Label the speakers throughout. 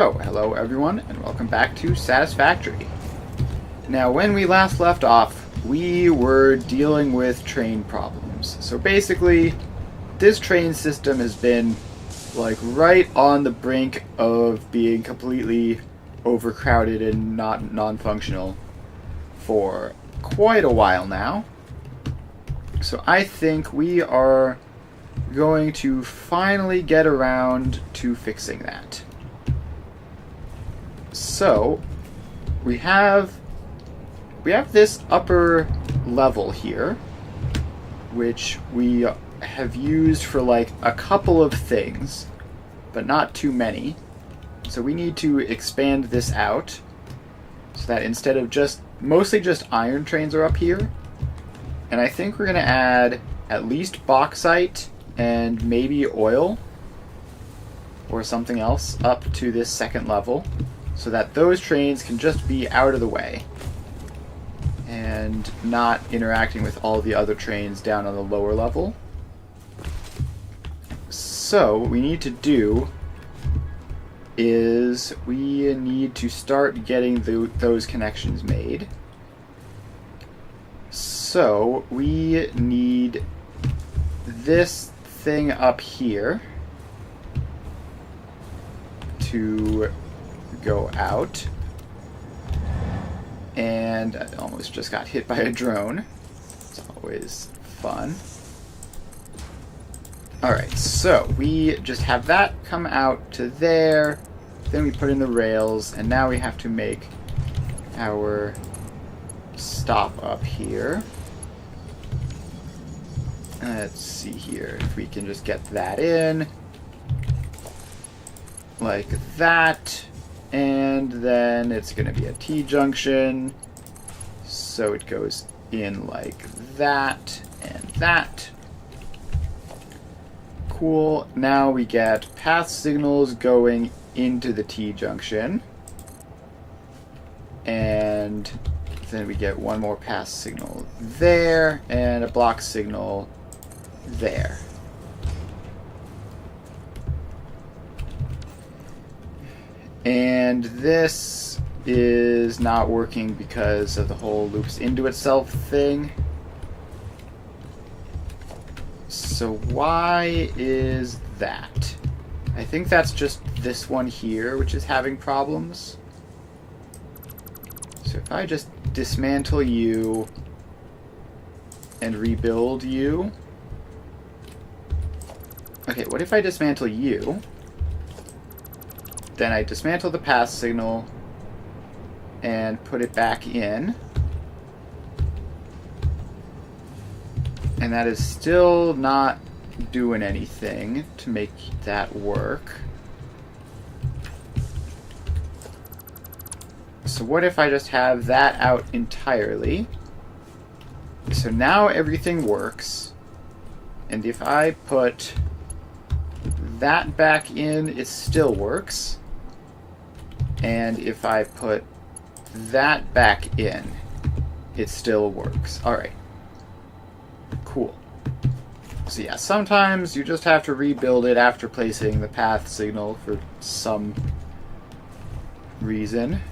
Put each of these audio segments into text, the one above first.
Speaker 1: So, hello everyone, and welcome back to Satisfactory. Now, when we last left off, we were dealing with train problems. So basically, this train system has been, like, right on the brink of being completely overcrowded and not non-functional for quite a while now. So I think we are going to finally get around to fixing that. So, we have this upper level here, which we have used for like a couple of things, but not too many. So we need to expand this out so that instead of mostly just iron trains are up here. And I think we're going to add at least bauxite and maybe oil or something else up to this second level, so that those trains can just be out of the way and not interacting with all the other trains down on the lower level. So what we need to do is we need to start getting those connections made. So we need this thing up here to go out, and I almost just got hit by a drone. It's always fun. Alright, so we just have that come out to there, then we put in the rails, and now we have to make our stop up here. Let's see here if we can just get that in like that. And then it's going to be a T-junction, so it goes in like that and that. Cool. Now we get path signals going into the T-junction, and then we get one more path signal there, and a block signal there. And this is not working because of the whole loops into itself thing. So why is that? I think that's just this one here which is having problems. So if I just dismantle you and rebuild you. Okay, what if I dismantle you? Then I dismantle the path signal and put it back in. And that is still not doing anything to make that work. So what if I just have that out entirely? So now everything works. And if I put that back in, it still works. And if I put that back in, it still works. Alright. Cool. So yeah, sometimes you just have to rebuild it after placing the path signal for some reason.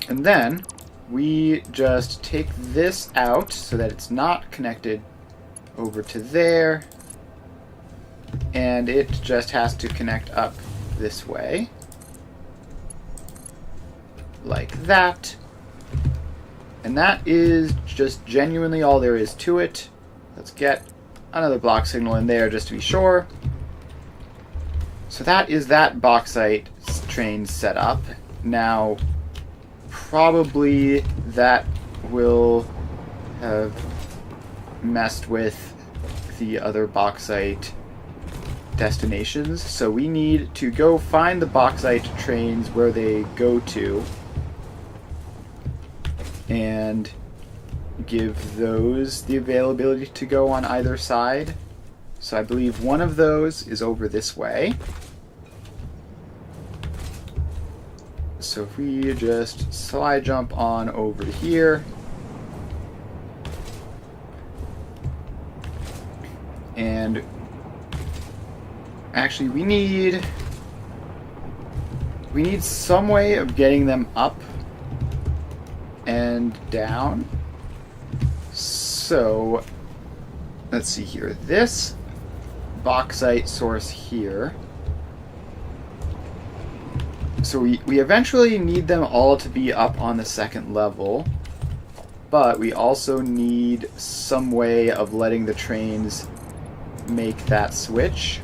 Speaker 1: And then we just take this out so that it's not connected over to there. And it just has to connect up this way. Like that. And that is just genuinely all there is to it. Let's get another block signal in there just to be sure. So that is that bauxite train set up. Now, probably that will have messed with the other bauxite destinations. So we need to go find the bauxite trains where they go to and give those the availability to go on either side. So I believe one of those is over this way. So if we just slide jump on over here, and actually we need we need some way of getting them up and down. So, let's see here. This bauxite source here. So we eventually need them all to be up on the second level, but we also need some way of letting the trains make that switch.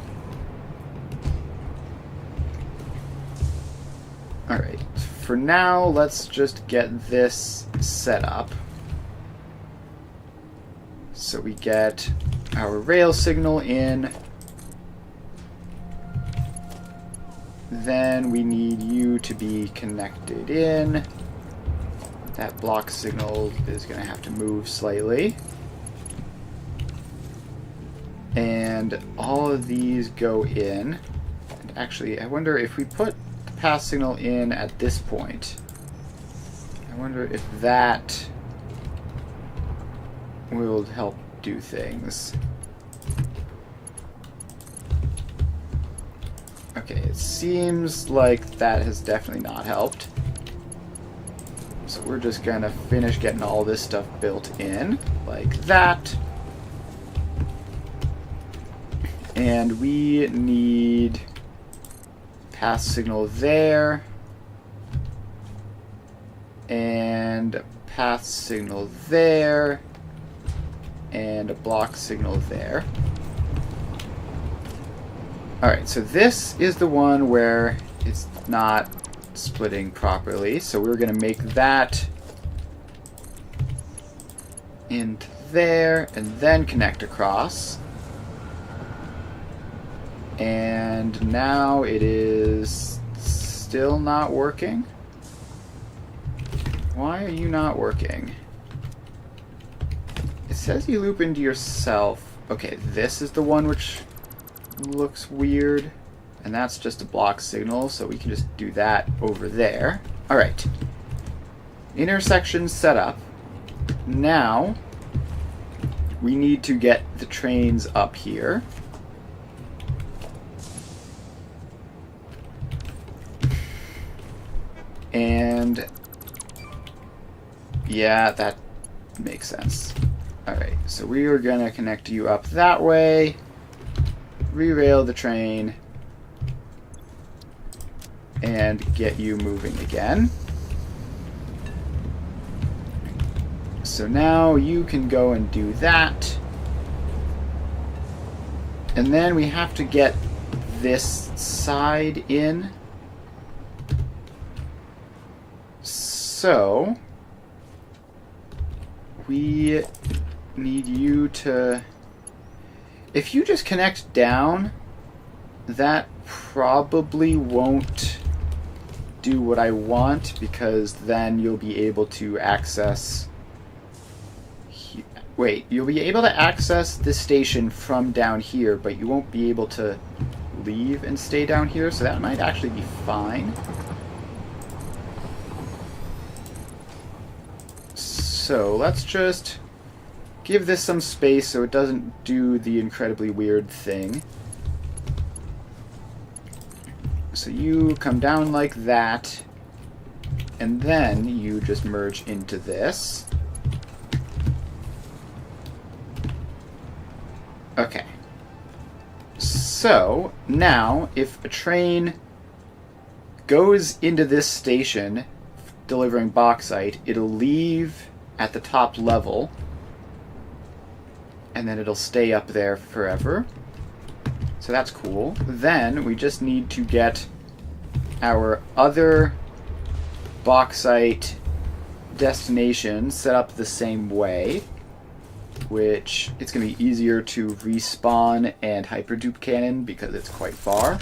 Speaker 1: Alright, for now, let's just get this set up. So we get our rail signal in. Then we need you to be connected in. That block signal is going to have to move slightly. And all of these go in. And actually, I wonder if we put the pass signal in at this point. I wonder if that will help do things. Okay, it seems like that has definitely not helped. So we're just gonna finish getting all this stuff built in, like that. And we need pass signal there. And path signal there. And a block signal there. Alright, so this is the one where it's not splitting properly. So we're going to make that into there and then connect across. And now it is still not working. Why are you not working? It says you loop into yourself. Okay, this is the one which looks weird, and that's just a block signal, so we can just do that over there. Alright. Intersection set up. Now, we need to get the trains up here. And yeah, that makes sense. Alright, so we are going to connect you up that way. Re-rail the train and get you moving again. So now you can go and do that. And then we have to get this side in. So we need you to... If you just connect down, that probably won't do what I want, because then you'll be able to access... Wait, you'll be able to access this station from down here, but you won't be able to leave and stay down here, so that might actually be fine. So let's just give this some space so it doesn't do the incredibly weird thing. So you come down like that, and then you just merge into this. Okay. So now, if a train goes into this station delivering bauxite, it'll leave at the top level, and then it'll stay up there forever. So that's cool. Then we just need to get our other bauxite destination set up the same way, which it's going to be easier to respawn and hyperdupe cannon because it's quite far.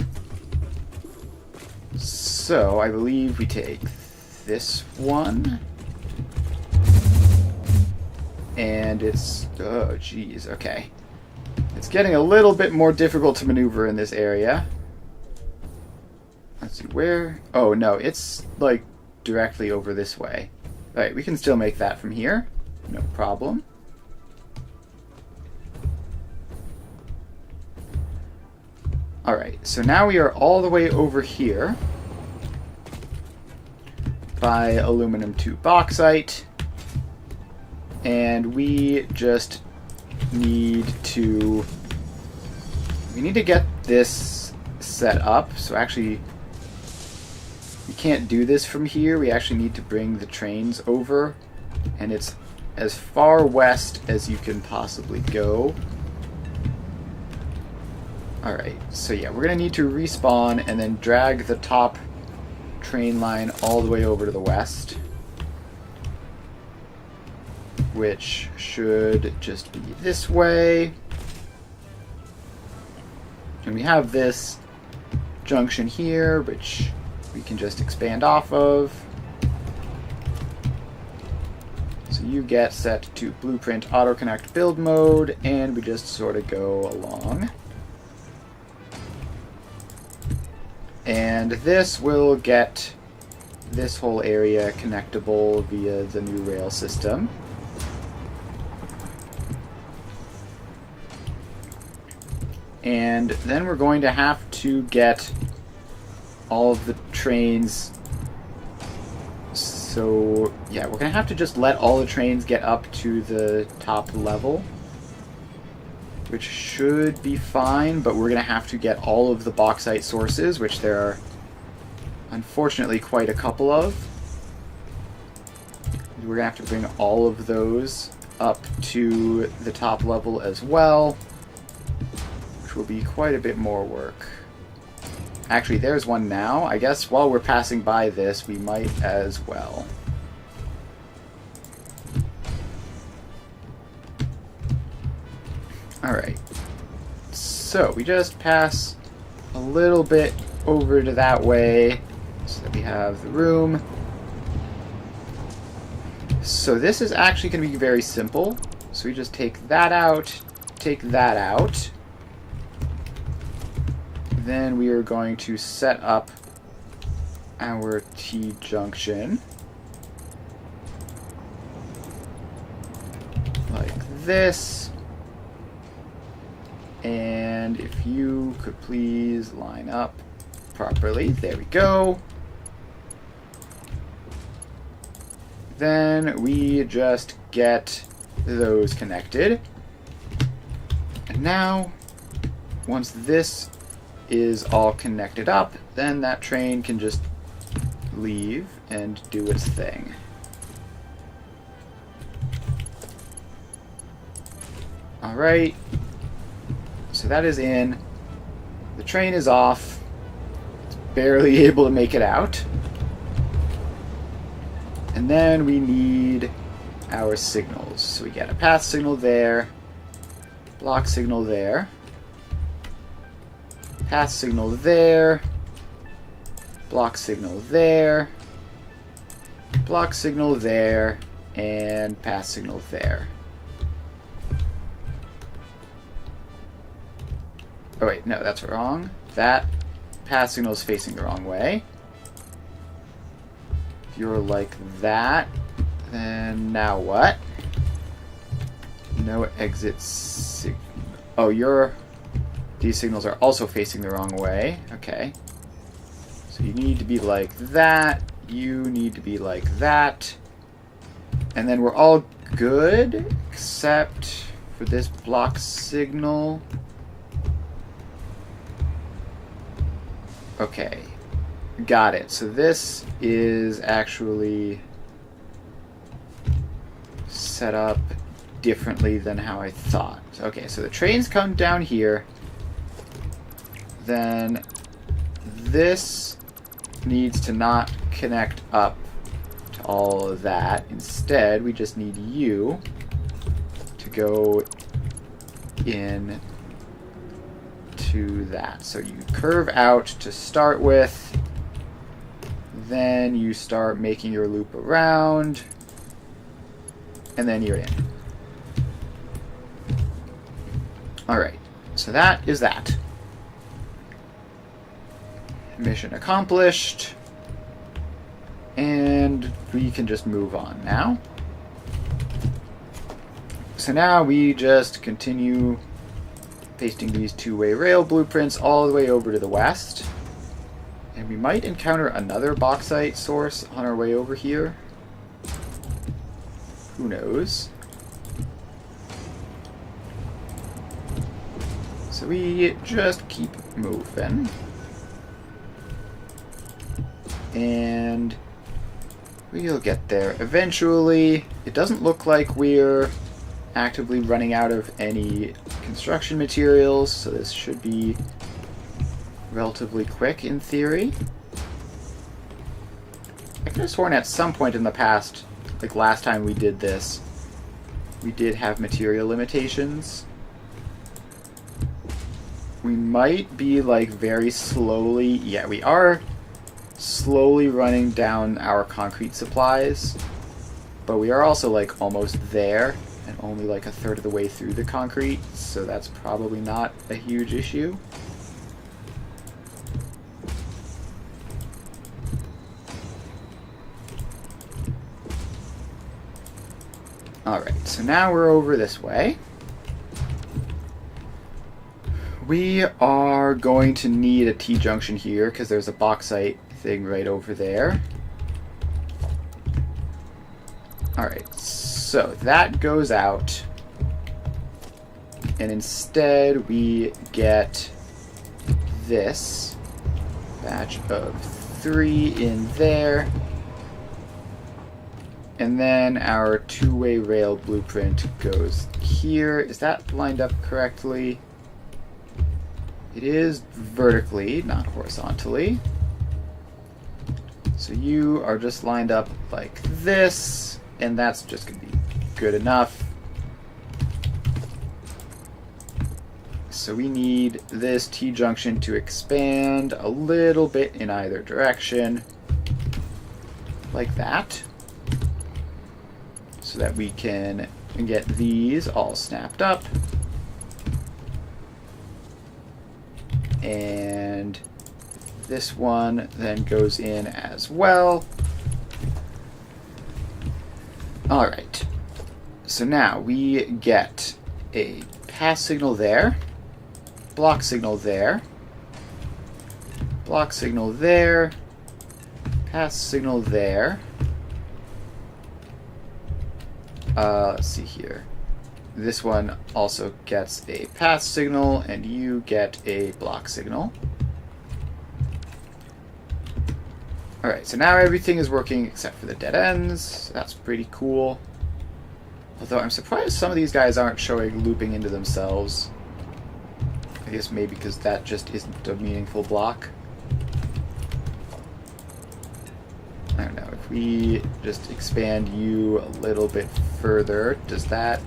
Speaker 1: So I believe we take this one. And it's... oh, geez, okay. It's getting a little bit more difficult to maneuver in this area. Let's see, where... oh, no, it's, like, directly over this way. Alright, we can still make that from here. No problem. Alright, so now we are all the way over here. by aluminum to bauxite. And we just need to... We need to get this set up. So actually, we can't do this from here. We actually need to bring the trains over. And it's as far west as you can possibly go. Alright, so yeah, we're going to need to respawn and then drag the top train line all the way over to the west. Which should just be this way. And we have this junction here, which we can just expand off of. So you get set to blueprint auto connect build mode, and we just sort of go along. And this will get this whole area connectable via the new rail system. And then we're going to have to get all of the trains. So, yeah, we're going to have to just let all the trains get up to the top level, which should be fine, but we're going to have to get all of the bauxite sources, which there are unfortunately quite a couple of. We're going to have to bring all of those up to the top level as well, which will be quite a bit more work. Actually, there's one now. I guess while we're passing by this, we might as well. Alright. So, we just pass a little bit over to that way so that we have the room. So this is actually going to be very simple. So we just take that out, take that out. Then we are going to set up our T-junction like this. And if you could please line up properly. There we go. Then we just get those connected. And now, once this is all connected up, then that train can just leave and do its thing. Alright. So that is in. The train is off. It's barely able to make it out. And then we need our signals. So we get a path signal there, block signal there, path signal there, block signal there, block signal there, and path signal there. Oh wait, no, that's wrong. That path signal is facing the wrong way. If you're like that, then now what? No exit signal. Oh, these signals are also facing the wrong way. Okay. So you need to be like that. You need to be like that. And then we're all good, except for this block signal. Okay. Got it. So this is actually set up differently than how I thought. Okay, so the trains come down here. Then this needs to not connect up to all of that. Instead, we just need you to go in to that. So you curve out to start with. Then you start making your loop around. And then you're in. Alright, so that is that. Mission accomplished. And we can just move on now. So now we just continue pasting these two-way rail blueprints all the way over to the west. And we might encounter another bauxite source on our way over here. Who knows? So we just keep moving. And we'll get there eventually. It doesn't look like we're actively running out of any construction materials, so this should be relatively quick in theory. I could have sworn at some point in the past, like last time we did this, we did have material limitations. We might be like very slowly, yeah, we are slowly running down our concrete supplies, but we are also like almost there and only like a third of the way through the concrete, so that's probably not a huge issue. Alright, so now we're over this way. We are going to need a T-junction here because there's a bauxite thing right over there. Alright, so that goes out. And instead we get this batch of 3 in there. And then our two-way rail blueprint goes here. Is that lined up correctly? It is vertically, not horizontally. So you are just lined up like this, and that's just going to be good enough. So we need this T-junction to expand a little bit in either direction, like that. So that we can get these all snapped up. And this one then goes in as well. Alright. So now we get a pass signal there. Block signal there. Block signal there. Pass signal there. Let's see here. This one also gets a pass signal, and you get a block signal. Alright, so now everything is working except for the dead ends. That's pretty cool. Although I'm surprised some of these guys aren't showing looping into themselves. I guess maybe because that just isn't a meaningful block. I don't know, if we just expand you a little bit further, does that...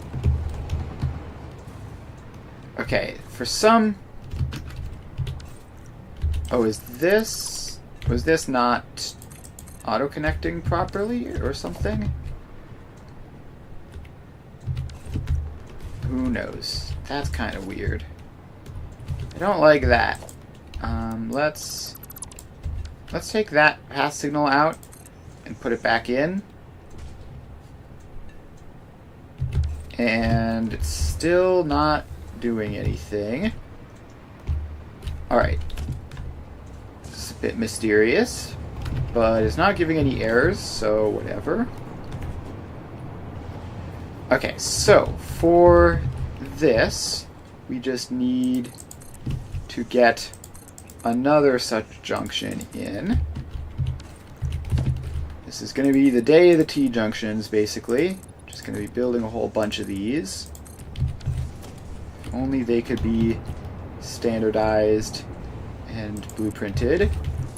Speaker 1: Okay, for some... Oh, is this... Was this not auto-connecting properly or something? Who knows? That's kind of weird. I don't like that. Let's take that pass signal out and put it back in. And it's still not doing anything. Alright. This is a bit mysterious, but it's not giving any errors, so whatever. Okay, so for this, we just need to get another such junction in. This is going to be the day of the T-junctions, basically. Just going to be building a whole bunch of these. If only they could be standardized and blueprinted.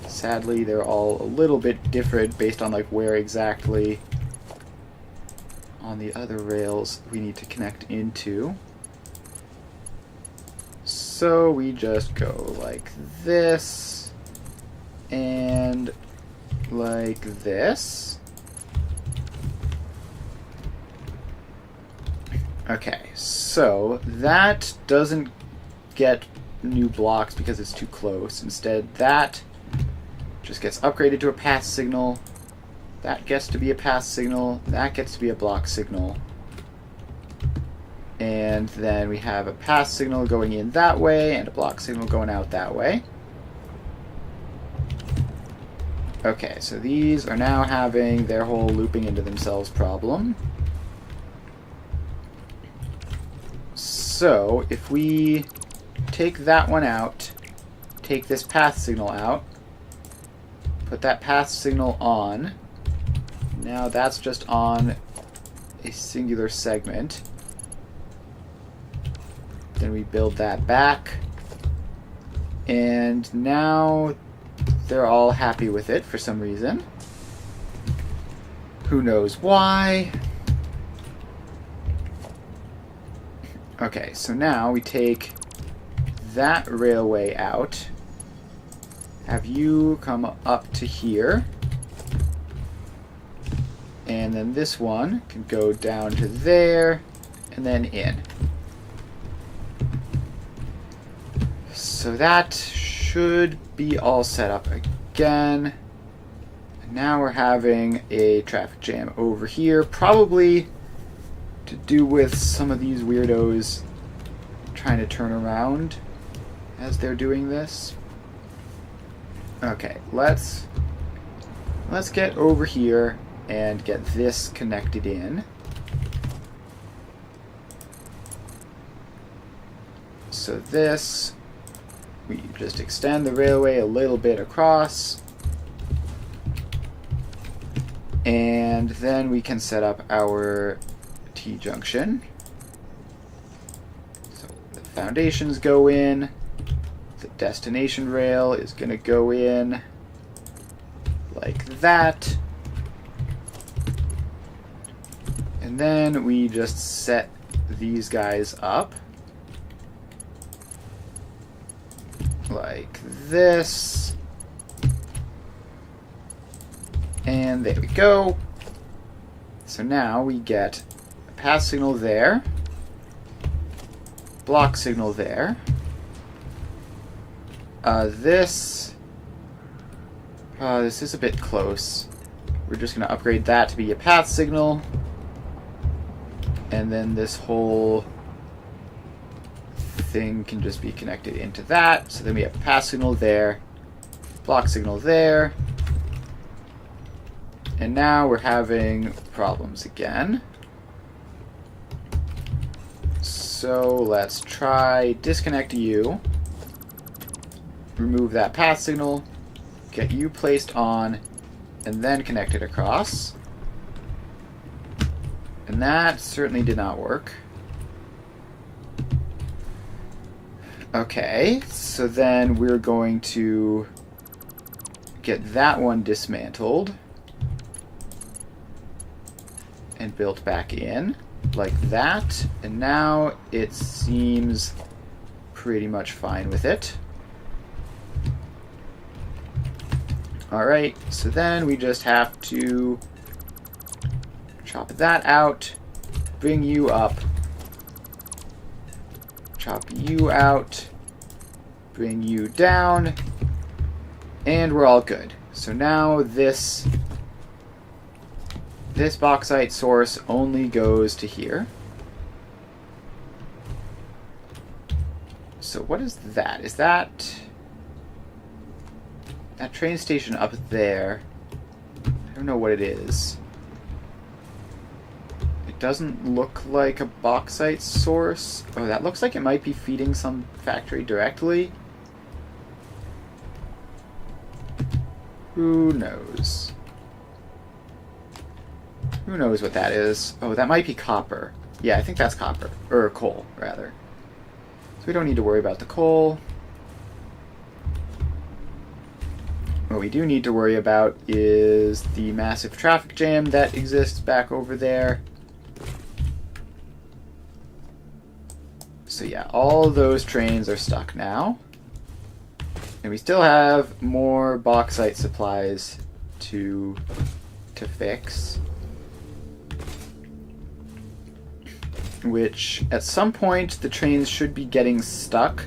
Speaker 1: Sadly, they're all a little bit different based on like where exactly on the other rails we need to connect into. So we just go like this and like this. Okay, so that doesn't get new blocks because it's too close. Instead, that just gets upgraded to a pass signal. That gets to be a pass signal. That gets to be a block signal. And then we have a pass signal going in that way and a block signal going out that way. Okay, so these are now having their whole looping into themselves problem. So, if we take that one out, take this path signal out, put that path signal on, now that's just on a singular segment. Then we build that back, and now they're all happy with it for some reason. Who knows why? Okay, so now we take that railway out, have you come up to here, and then this one can go down to there, and then in. So that should be all set up again. And now we're having a traffic jam over here, probably to do with some of these weirdos trying to turn around as they're doing this. Okay, let's get over here and get this connected in. So this, we just extend the railway a little bit across, and then we can set up our T-junction. So the foundations go in, the destination rail is going to go in like that, and then we just set these guys up like this, and there we go. So now we get a pass signal there, block signal there. This is a bit close. We're just going to upgrade that to be a path signal, and then this whole thing can just be connected into that. So then we have a pass signal there, block signal there, and now we're having problems again. So let's try disconnect you, remove that path signal, get you placed on, and then connect it across. And that certainly did not work. Okay, so then we're going to get that one dismantled and built back in like that, and now it seems pretty much fine with it. Alright, so then we just have to chop that out, bring you up, chop you out, bring you down, and we're all good. So now this bauxite source only goes to here. So what is that? Is that train station up there? I don't know what it is. It doesn't look like a bauxite source. Oh, that looks like it might be feeding some factory directly. Who knows? Who knows what that is? Oh, that might be copper. Yeah, I think that's copper. Or coal, rather. So we don't need to worry about the coal. What we do need to worry about is the massive traffic jam that exists back over there. So yeah, all those trains are stuck now. And we still have more bauxite supplies to fix. Which, at some point, the trains should be getting stuck.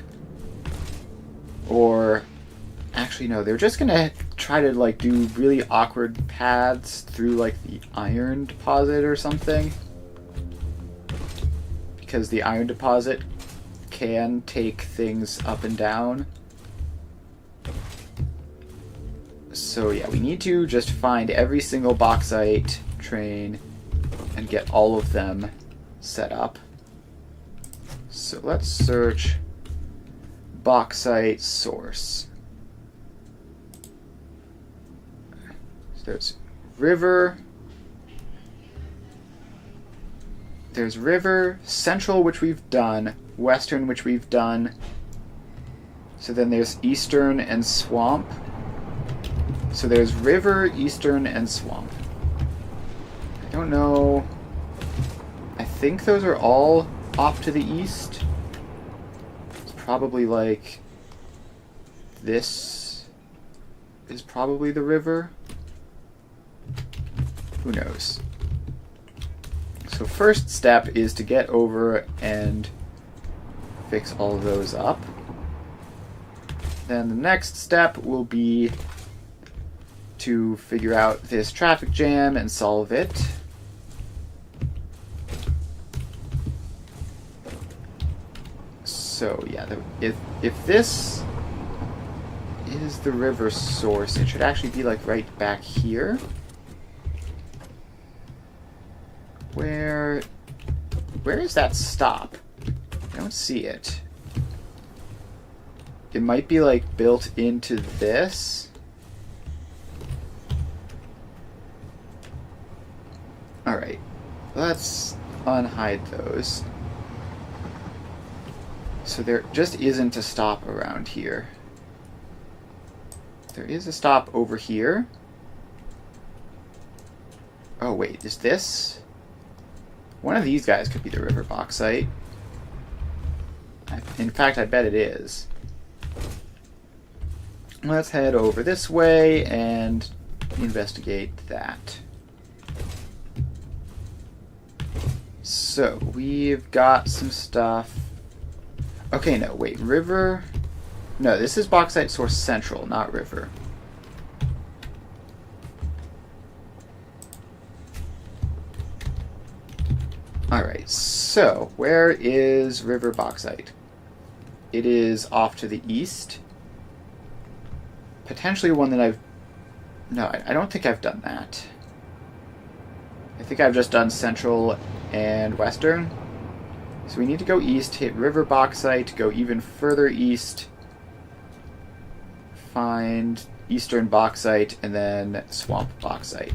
Speaker 1: Or, actually no, they're just gonna try to, like, do really awkward paths through, like, the iron deposit or something. Because the iron deposit can take things up and down. So yeah, we need to just find every single bauxite train and get all of them set up. So let's search bauxite source. So there's river. There's river, central, which we've done, western, which we've done. So then there's eastern and swamp. So there's river, eastern, and swamp. I don't know. I think those are all off to the east. It's probably like this is probably the river. Who knows? So first step is to get over and fix all of those up. Then the next step will be to figure out this traffic jam and solve it. So yeah, if this is the river source, it should actually be like right back here. Where is that stop? I don't see it. It might be like built into this. Alright, let's unhide those. So there just isn't a stop around here. There is a stop over here. Oh wait, is this? One of these guys could be the river bauxite. In fact, I bet it is. Let's head over this way and investigate that. So, we've got some stuff. Okay, no, wait, river? No, this is bauxite source central, not river. Alright, so where is river bauxite? It is off to the east. Potentially one that I've... No, I don't think I've done that. I think I've just done central and western. So we need to go east, hit river bauxite, go even further east, find eastern bauxite, and then swamp bauxite.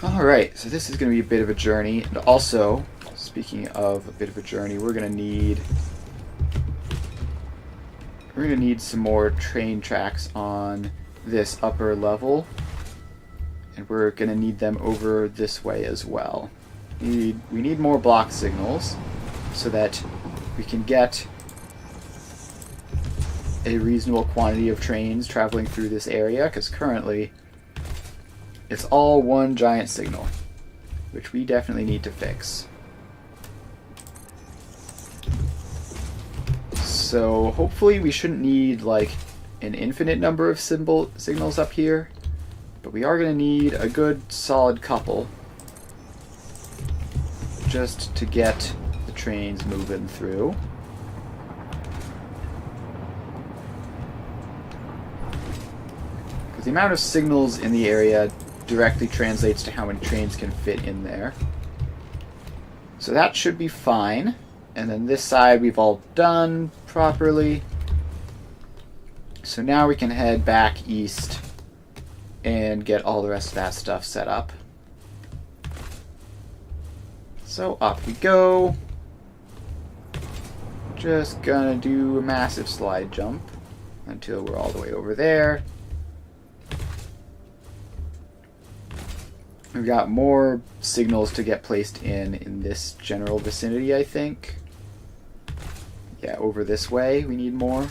Speaker 1: Alright, so this is going to be a bit of a journey. And also, speaking of a bit of a journey, we're going to need some more train tracks on this upper level. And we're going to need them over this way as well. We need more block signals so that we can get a reasonable quantity of trains traveling through this area, because currently it's all one giant signal, which we definitely need to fix. So hopefully we shouldn't need like an infinite number of signals up here, but we are going to need a good solid couple just to get the trains moving through. Because the amount of signals in the area directly translates to how many trains can fit in there. So that should be fine. And then this side we've all done properly. So now we can head back east and get all the rest of that stuff set up. So up we go. Just gonna do a massive slide jump until we're all the way over there. We've got more signals to get placed in this general vicinity, I think. Yeah, over this way we need more.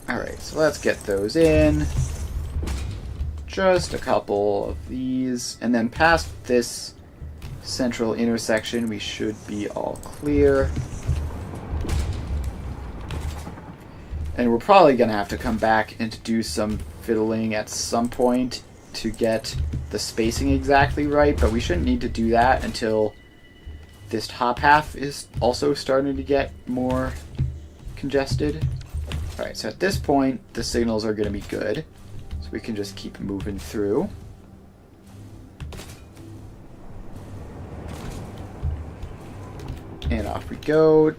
Speaker 1: Alright, so let's get those in. Just a couple of these. And then past this central intersection, we should be all clear. And we're probably going to have to come back and do some fiddling at some point to get the spacing exactly right, but we shouldn't need to do that until this top half is also starting to get more congested. Alright, so at this point, the signals are going to be good. So we can just keep moving through. And off we go.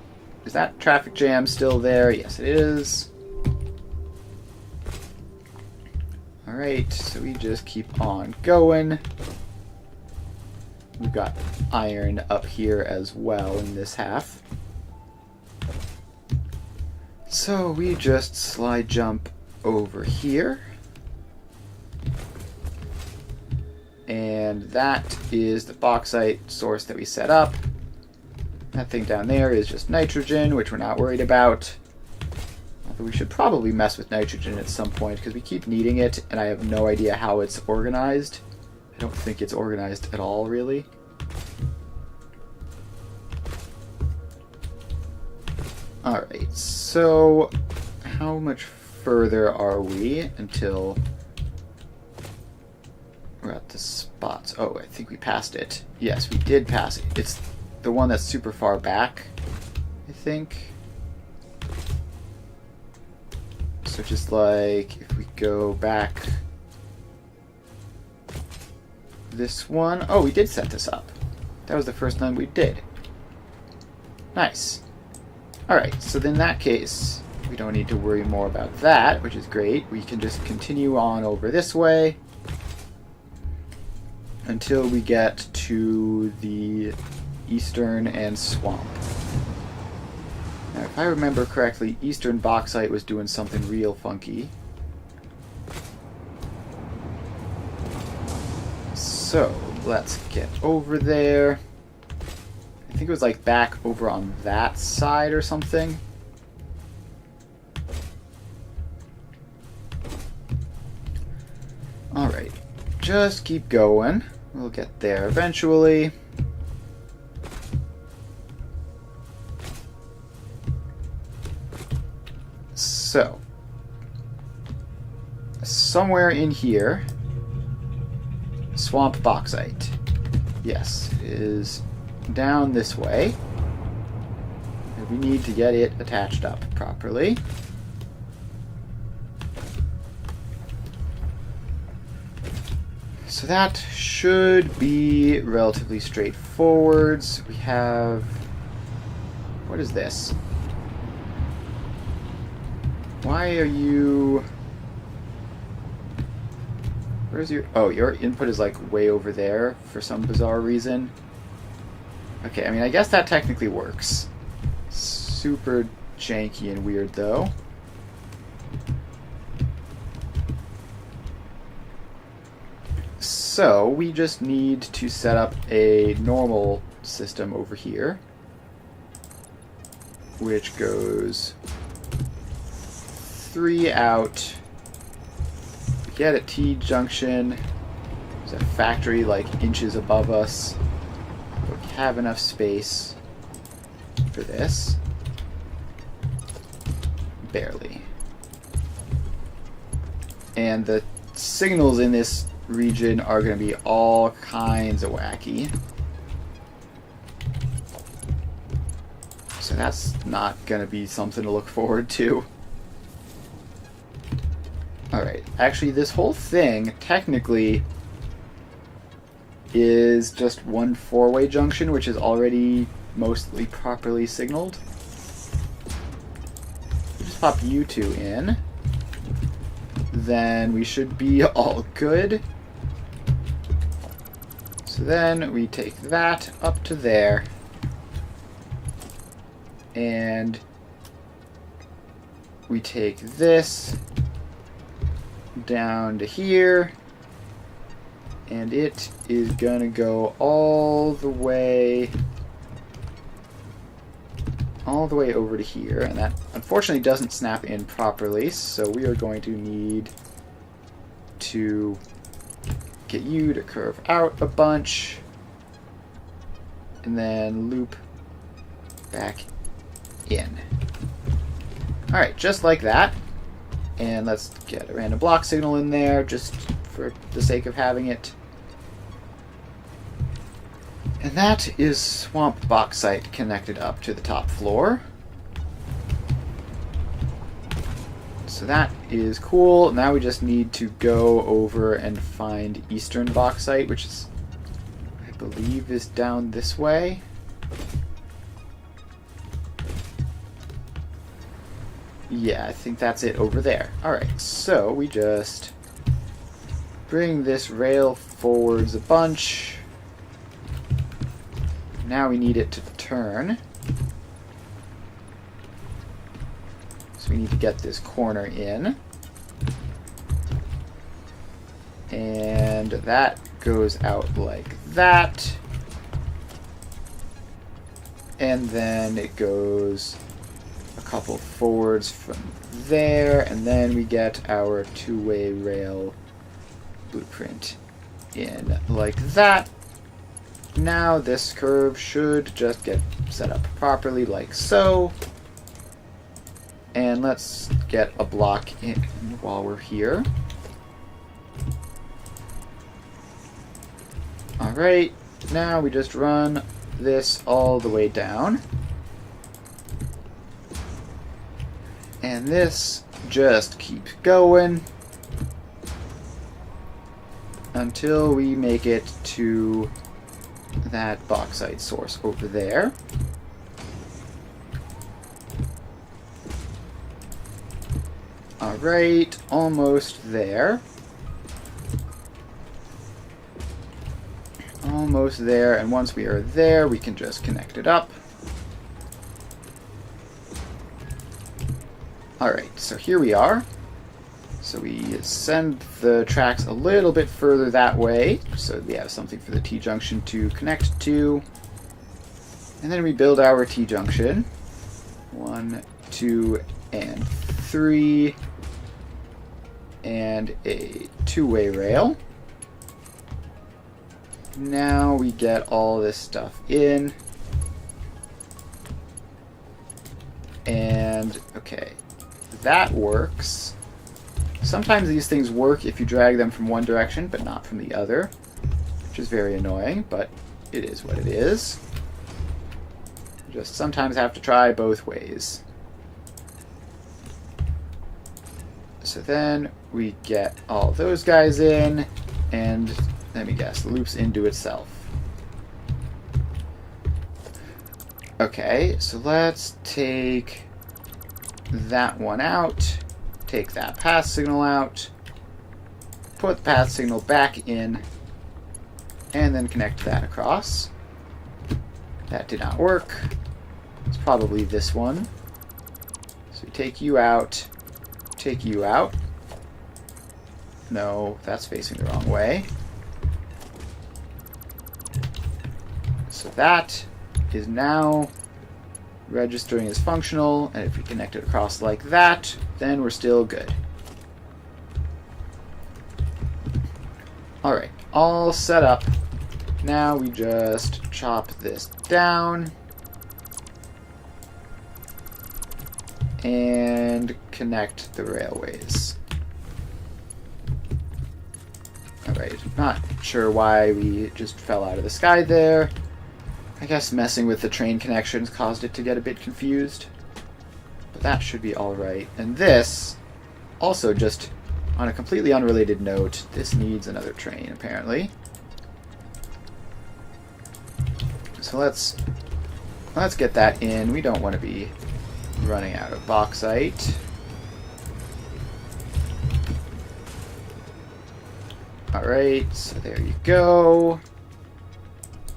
Speaker 1: Is that traffic jam still there? Yes, it is. Alright, so we just keep on going. We've got iron up here as well in this half. So we just slide jump over here. And that is the bauxite source that we set up. That thing down there is just nitrogen, which we're not worried about. Although we should probably mess with nitrogen at some point, because we keep needing it, and I have no idea how it's organized. I don't think it's organized at all, really. Alright, so how much further are we until we're at the spots? Oh, I think we passed it. Yes, we did pass it. It's the one that's super far back, I think. So just like, if we go back this one. Oh, we did set this up. That was the first one we did. Nice. Alright, so in that case, we don't need to worry more about that, which is great. We can just continue on over this way until we get to the eastern and swamp. Now, if I remember correctly, eastern bauxite was doing something real funky. So, let's get over there. I think it was like back over on that side or something. Alright, just keep going. We'll get there eventually. So, somewhere in here, swamp bauxite. Yes, it is down this way. And we need to get it attached up properly. So that should be relatively straightforward. We have... What is this? Why are you... Where's your... Oh, your input is like way over there for some bizarre reason. Okay, I mean, I guess that technically works. Super janky and weird, though. So, we just need to set up a normal system over here, which goes 3 out. We get a T-junction. There's a factory like inches above us. We have enough space for this. Barely. And the signals in this region are going to be all kinds of wacky. So that's not going to be something to look forward to. Alright, actually this whole thing technically is just one 4-way junction, which is already mostly properly signaled. Just pop you two in. Then we should be all good. So then we take that up to there. And we take this down to here. And it is gonna go all the way over to here, and that unfortunately doesn't snap in properly, so we are going to need to get you to curve out a bunch and then loop back in. Alright, just like that. And let's get a random block signal in there just for the sake of having it. And that is swamp bauxite connected up to the top floor. So that is cool. Now we just need to go over and find Eastern Bauxite, which is, I believe, is down this way. Yeah, I think that's it over there. Alright, so we just bring this rail forwards a bunch. Now we need it to turn. So we need to get this corner in. And that goes out like that. And then it goes a couple forwards from there, and then we get our two-way rail blueprint in like that. Now this curve should just get set up properly like so. And let's get a block in while we're here. Alright, now we just run this all the way down. And this just keeps going until we make it to that bauxite source over there. Alright, almost there. Almost there, and once we are there, we can just connect it up. Alright, so here we are. So we send the tracks a little bit further that way, so we have something for the T-junction to connect to. And then we build our T-junction. 1, 2, and 3. And a two-way rail. Now we get all this stuff in. And, okay, that works. Sometimes these things work if you drag them from one direction, but not from the other, which is very annoying, but it is what it is. You just sometimes have to try both ways. So then we get all those guys in, and let me guess, loops into itself. Okay, so let's take that one out, take that path signal out, put the path signal back in, and then connect that across. That did not work. It's probably this one. So we take you out, take you out. No, that's facing the wrong way. So that is now registering as functional, and if we connect it across like that, then we're still good. Alright, all set up. Now we just chop this down and connect the railways. Alright, not sure why we just fell out of the sky there. I guess messing with the train connections caused it to get a bit confused. But that should be alright. And this, also just on a completely unrelated note, this needs another train apparently. So let's get that in. We don't want to be running out of bauxite. Alright, so there you go.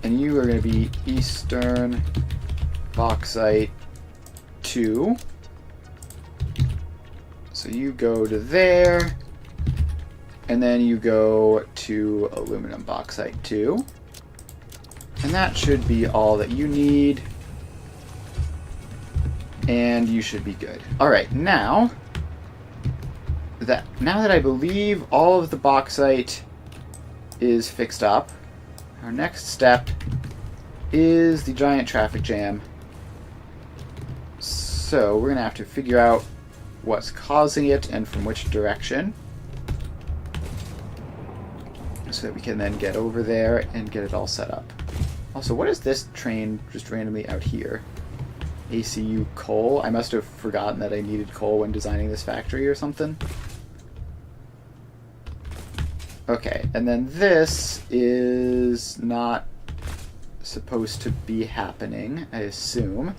Speaker 1: And you are going to be Eastern Bauxite 2. So you go to there, and then you go to Aluminum Bauxite 2. And that should be all that you need. And you should be good. Alright, now that I believe all of the bauxite is fixed up, our next step is the giant traffic jam. So we're going to have to figure out what's causing it and from which direction, so that we can then get over there and get it all set up. Also, what is this train just randomly out here? ACU coal. I must have forgotten that I needed coal when designing this factory or something. Okay, and then this is not supposed to be happening, I assume.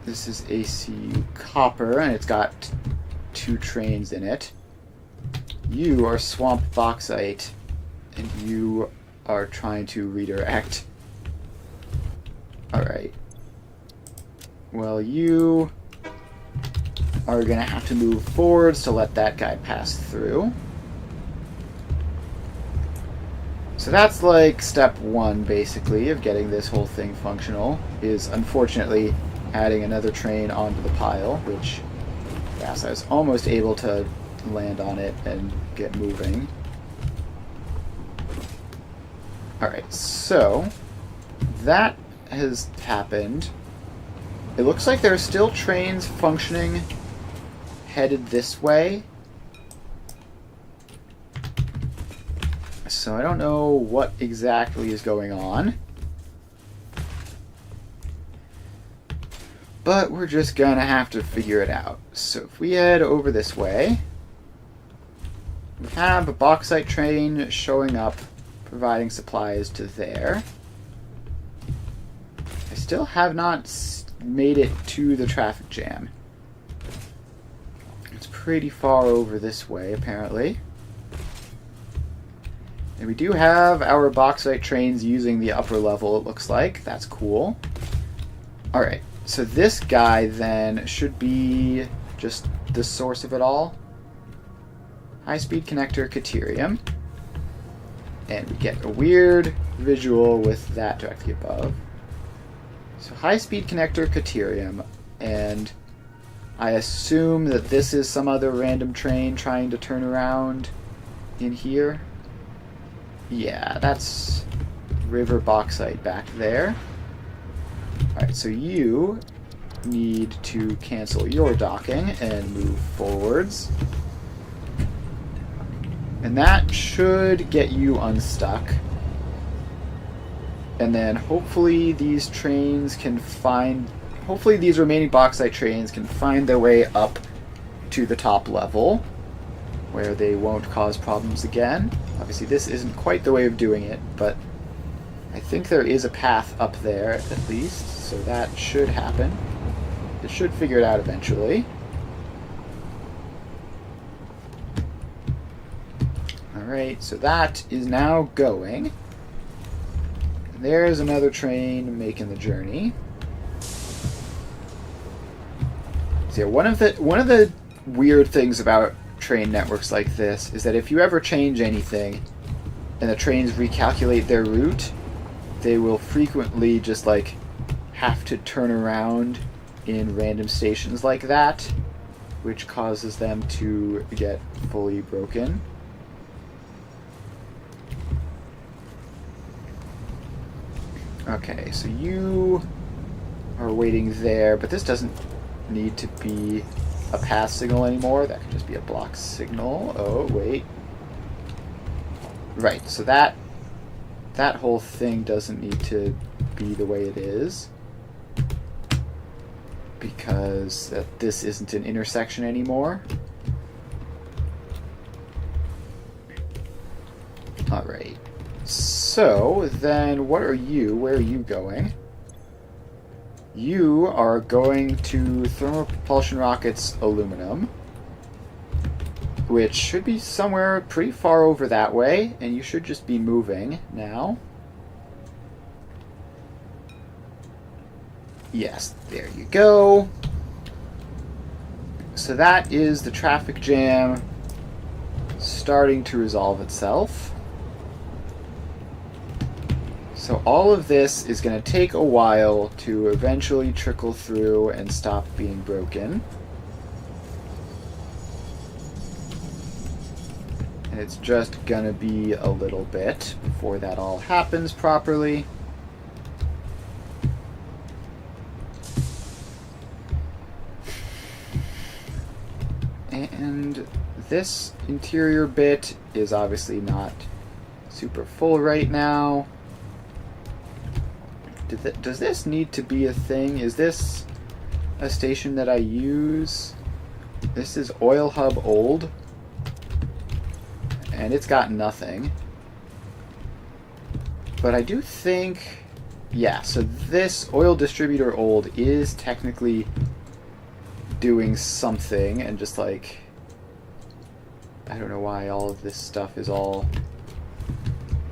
Speaker 1: This is ACU copper, and it's got 2 trains in it. You are swamp bauxite, and you are trying to redirect. Alright. Well, you are going to have to move forwards to let that guy pass through. So that's like step 1, basically, of getting this whole thing functional, is unfortunately adding another train onto the pile, which, yes, I was almost able to land on it and get moving. Alright, so that has happened. It looks like there are still trains functioning headed this way. So I don't know what exactly is going on. But we're just gonna have to figure it out. So if we head over this way, we have a bauxite train showing up, providing supplies to there. I still have not made it to the traffic jam. It's pretty far over this way, apparently. And we do have our bauxite trains using the upper level, it looks like. That's cool. Alright, so this guy then should be just the source of it all. High-speed connector Caterium. And we get a weird visual with that directly above. So high-speed connector Caterium, and I assume that this is some other random train trying to turn around in here. Yeah, that's river bauxite back there. Alright, so you need to cancel your docking and move forwards. And that should get you unstuck. And then hopefully these trains can find... Hopefully these remaining bauxite trains can find their way up to the top level, where they won't cause problems again. Obviously this isn't quite the way of doing it, but I think there is a path up there at least, so that should happen. It should figure it out eventually. Alright, so that is now going. There's another train making the journey. So yeah, one of the weird things about train networks like this is that if you ever change anything and the trains recalculate their route, they will frequently just like have to turn around in random stations like that, which causes them to get fully broken. Okay, so you are waiting there, but this doesn't need to be a pass signal anymore. That could just be a block signal. Oh, wait. Right, so that whole thing doesn't need to be the way it is, because this isn't an intersection anymore. Alright. So, then what are you? Where are you going? You are going to Thermal Propulsion Rockets Aluminum, which should be somewhere pretty far over that way, and you should just be moving now. Yes, there you go. So that is the traffic jam starting to resolve itself. So all of this is going to take a while to eventually trickle through and stop being broken. And it's just going to be a little bit before that all happens properly. And this interior bit is obviously not super full right now. Does this need to be a thing? Is this a station that I use? This is Oil Hub Old. And it's got nothing. But I do think... Yeah, so this Oil Distributor Old is technically doing something, and just like... I don't know why all of this stuff is all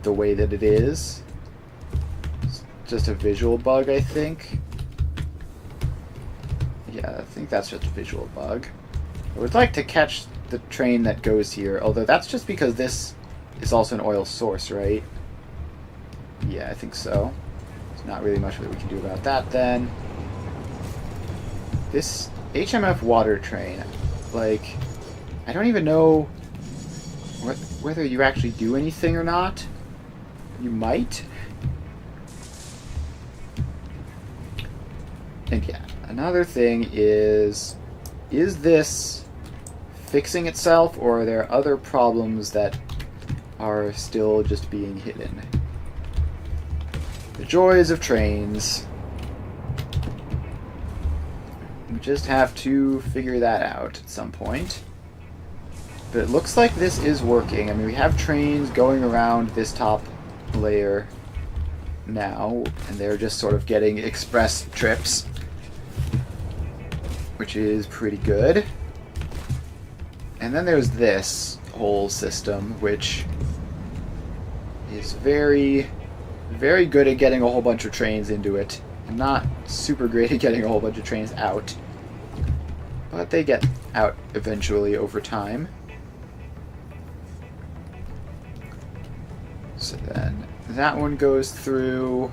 Speaker 1: the way that it is. It's just a visual bug, I think. Yeah, I think that's just a visual bug. I would like to catch the train that goes here, although that's just because this is also an oil source, right? Yeah, I think so. There's not really much that we can do about that then. This HMF water train, like, I don't even know whether you actually do anything or not. You might. And yeah, another thing is this fixing itself, or are there other problems that are still just being hidden? The joys of trains. We just have to figure that out at some point. But it looks like this is working. I mean, we have trains going around this top layer now, and they're just sort of getting express trips, which is pretty good. And then there's this whole system, which is very, very good at getting a whole bunch of trains into it, and not super great at getting a whole bunch of trains out. But they get out eventually over time. So then that one goes through.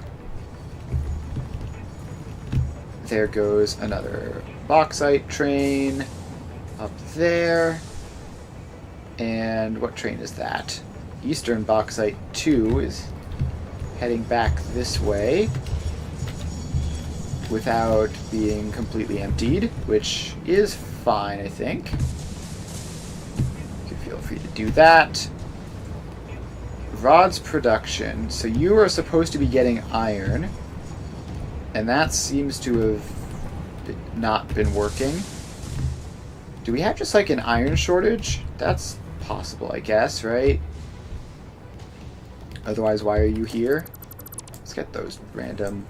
Speaker 1: There goes another bauxite train up there. And what train is that? Eastern Bauxite 2 is heading back this way without being completely emptied, which is fine, I think. You can feel free to do that. Rods production. So you are supposed to be getting iron, and that seems to have not been working. Do we have just like an iron shortage? That's possible, I guess, right? Otherwise, why are you here? Let's get those random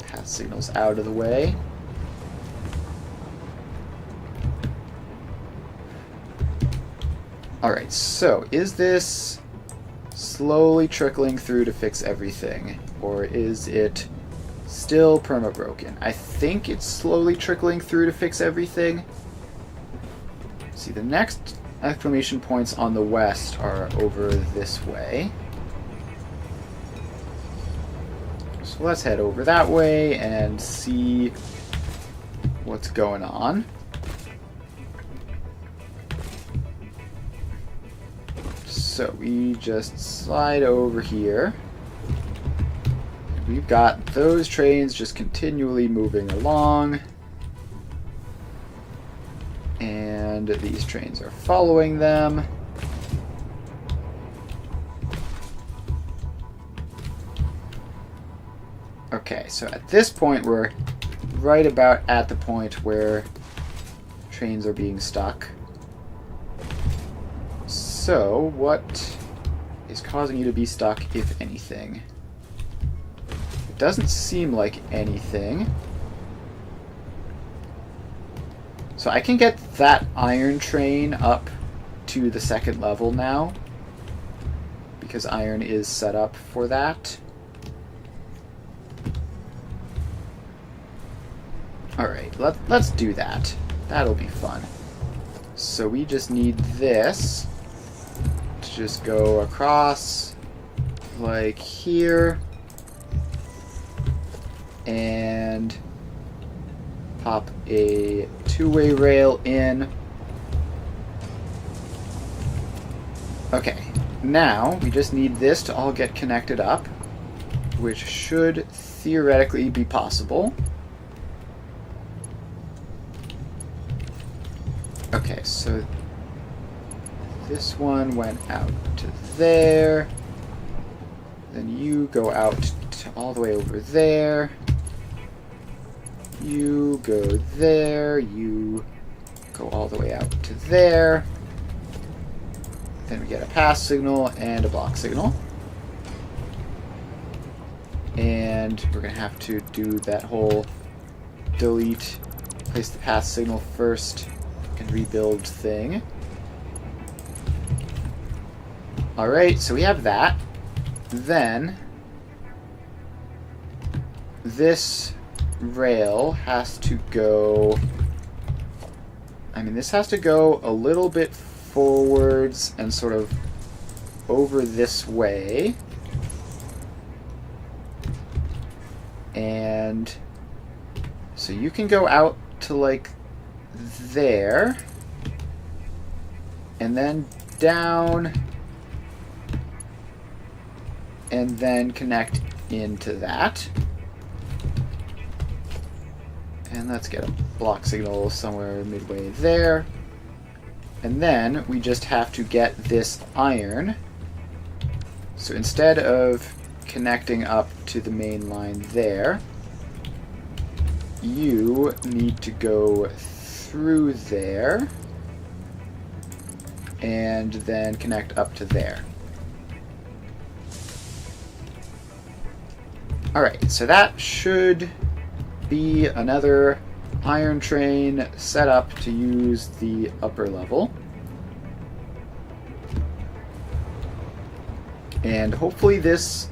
Speaker 1: path signals out of the way. Alright, so is this slowly trickling through to fix everything? Or is it still perma-broken? I think it's slowly trickling through to fix everything. See, the next exclamation points on the west are over this way. So let's head over that way and see what's going on. So we just slide over here. We've got those trains just continually moving along. And these trains are following them. Okay, so at this point we're right about at the point where trains are being stuck. So, what is causing you to be stuck, if anything? It doesn't seem like anything. So I can get that iron train up to the second level now, because iron is set up for that. Alright, let's do that. That'll be fun. So we just need this to just go across like here and pop a two-way rail in. Okay, now we just need this to all get connected up, which should theoretically be possible. Okay, so this one went out to there. Then you go out to come all the way over there. You go there. You go all the way out to there. Then we get a pass signal and a block signal. And we're going to have to do that whole delete, place the pass signal first, and rebuild thing. Alright, so we have that. Then this rail has to go... I mean, this has to go a little bit forwards and sort of over this way. And so you can go out to like there and then down and then connect into that. And let's get a block signal somewhere midway there. And then we just have to get this iron. So instead of connecting up to the main line there, you need to go through there and then connect up to there. Alright, so that should be another iron train set up to use the upper level. And hopefully this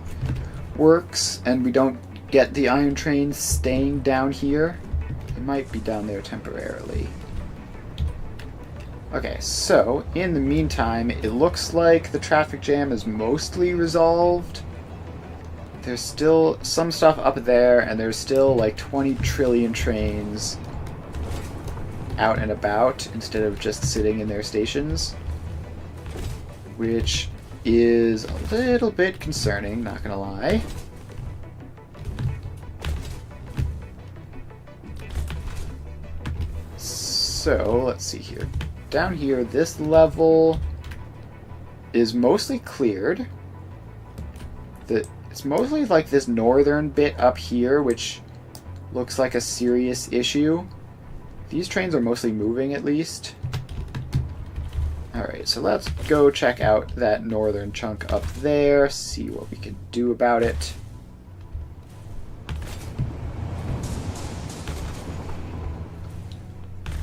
Speaker 1: works and we don't get the iron train staying down here. It might be down there temporarily. Okay, so in the meantime, it looks like the traffic jam is mostly resolved. There's still some stuff up there, and there's still like 20 trillion trains out and about instead of just sitting in their stations, which is a little bit concerning, not gonna lie. So, let's see here. Down here, this level is mostly cleared. It's mostly like this northern bit up here, which looks like a serious issue. These trains are mostly moving, at least. Alright, so let's go check out that northern chunk up there, see what we can do about it.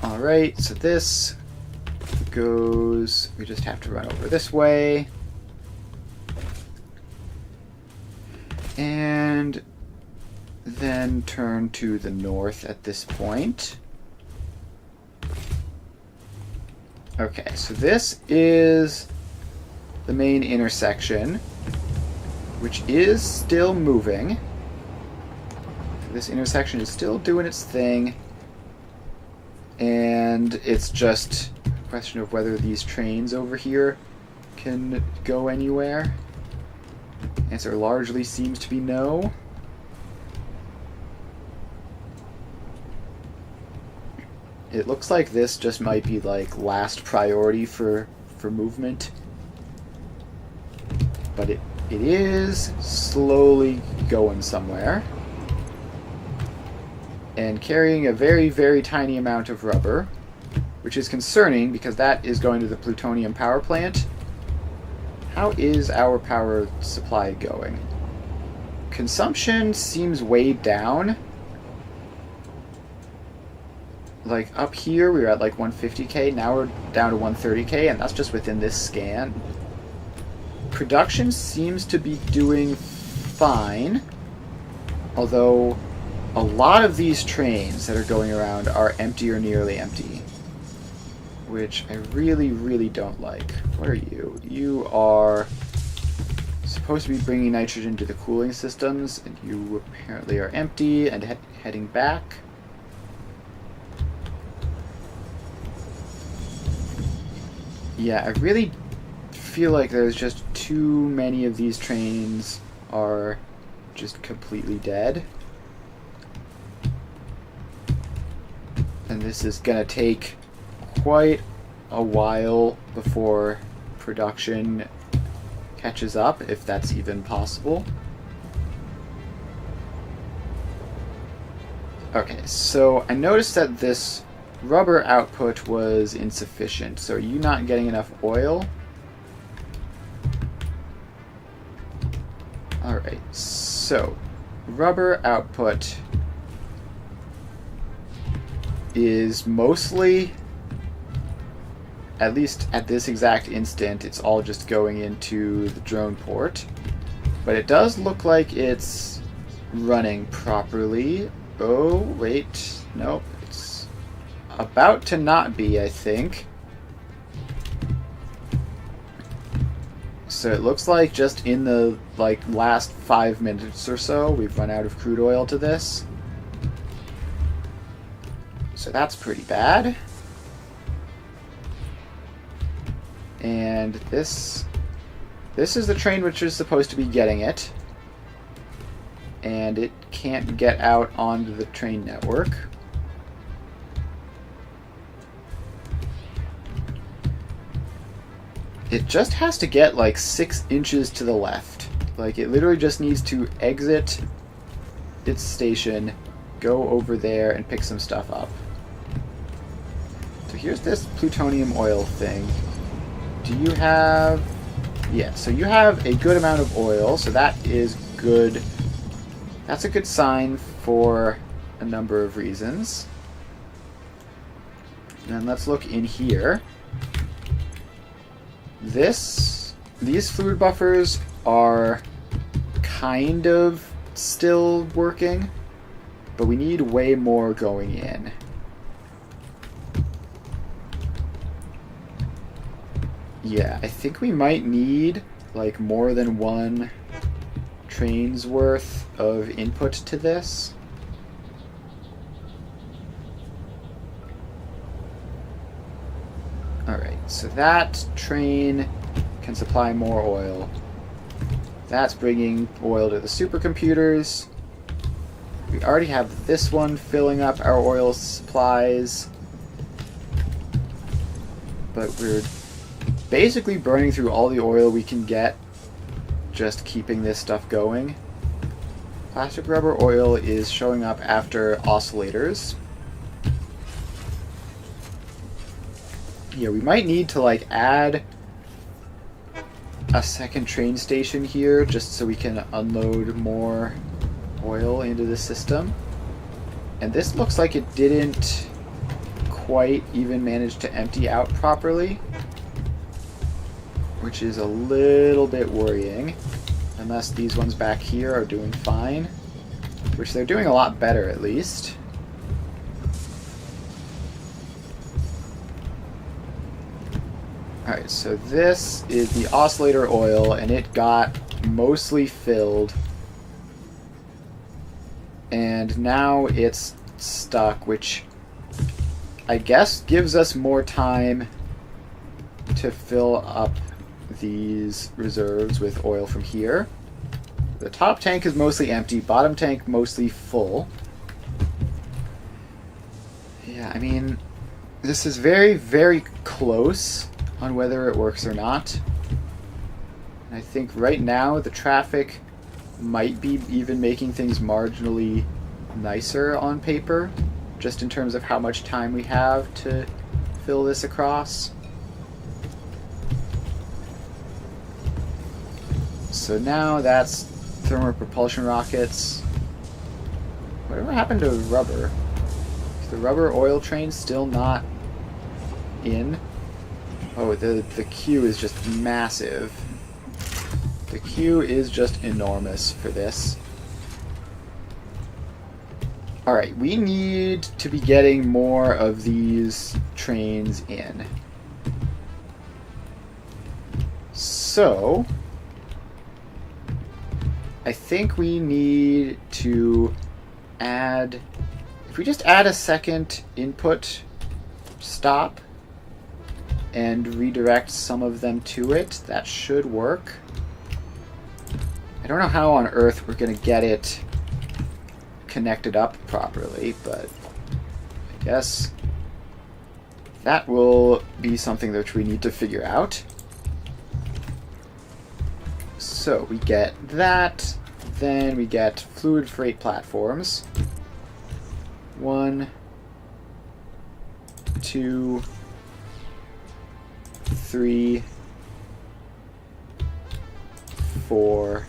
Speaker 1: Alright, so this goes... we just have to run over this way. And then turn to the north at this point. Okay, so this is the main intersection, which is still moving. This intersection is still doing its thing, and it's just a question of whether these trains over here can go anywhere. Answer largely seems to be no. It looks like this just might be like last priority for movement. But it is slowly going somewhere. And carrying a very, very tiny amount of rubber, which is concerning because that is going to the plutonium power plant. How is our power supply going? Consumption seems way down. Like up here we were at like 150k, now we're down to 130k, and that's just within this scan. Production seems to be doing fine, although a lot of these trains that are going around are empty or nearly empty, which I really, really don't like. What are you? You are supposed to be bringing nitrogen to the cooling systems, and you apparently are empty and heading back. Yeah, I really feel like there's just too many of these trains are just completely dead. And this is gonna take quite a while before production catches up, if that's even possible. Okay, so I noticed that this rubber output was insufficient. So are you not getting enough oil? Alright, so rubber output is mostly, at least at this exact instant, it's all just going into the drone port. But it does look like it's running properly. Oh, wait. Nope. It's about to not be, I think. So it looks like just in the last 5 minutes or so, we've run out of crude oil to this. So that's pretty bad. And this is the train which is supposed to be getting it. And it can't get out onto the train network. It just has to get like 6 inches to the left. Like it literally just needs to exit its station, go over there and pick some stuff up. So here's this plutonium oil thing. Do you have... Yeah, so you have a good amount of oil, so that is good. That's a good sign for a number of reasons. And then let's look in here. These fluid buffers are kind of still working, but we need way more going in. Yeah, I think we might need like more than one train's worth of input to this. Alright, so that train can supply more oil. That's bringing oil to the supercomputers. We already have this one filling up our oil supplies. But we're basically burning through all the oil we can get just keeping this stuff going. Plastic rubber oil is showing up after oscillators. Yeah, we might need to like add a second train station here just so we can unload more oil into the system. And this looks like it didn't quite even manage to empty out properly, which is a little bit worrying, unless these ones back here are doing fine, which they're doing a lot better at least. Alright, so this is the oscillator oil, and it got mostly filled. And now it's stuck, which I guess gives us more time to fill up these reserves with oil from here. The top tank is mostly empty, bottom tank mostly full. Yeah, I mean, this is very, very close on whether it works or not. And I think right now the traffic might be even making things marginally nicer on paper, just in terms of how much time we have to fill this across. So now that's thermal propulsion rockets. Whatever happened to rubber? Is the rubber oil train still not in? Oh, the queue is just massive. The queue is just enormous for this. Alright, we need to be getting more of these trains in. So I think we need to add, if we just add a second input stop and redirect some of them to it, that should work. I don't know how on earth we're going to get it connected up properly, but I guess that will be something that we need to figure out. So we get that, then we get fluid freight platforms. 1, 2, 3, 4,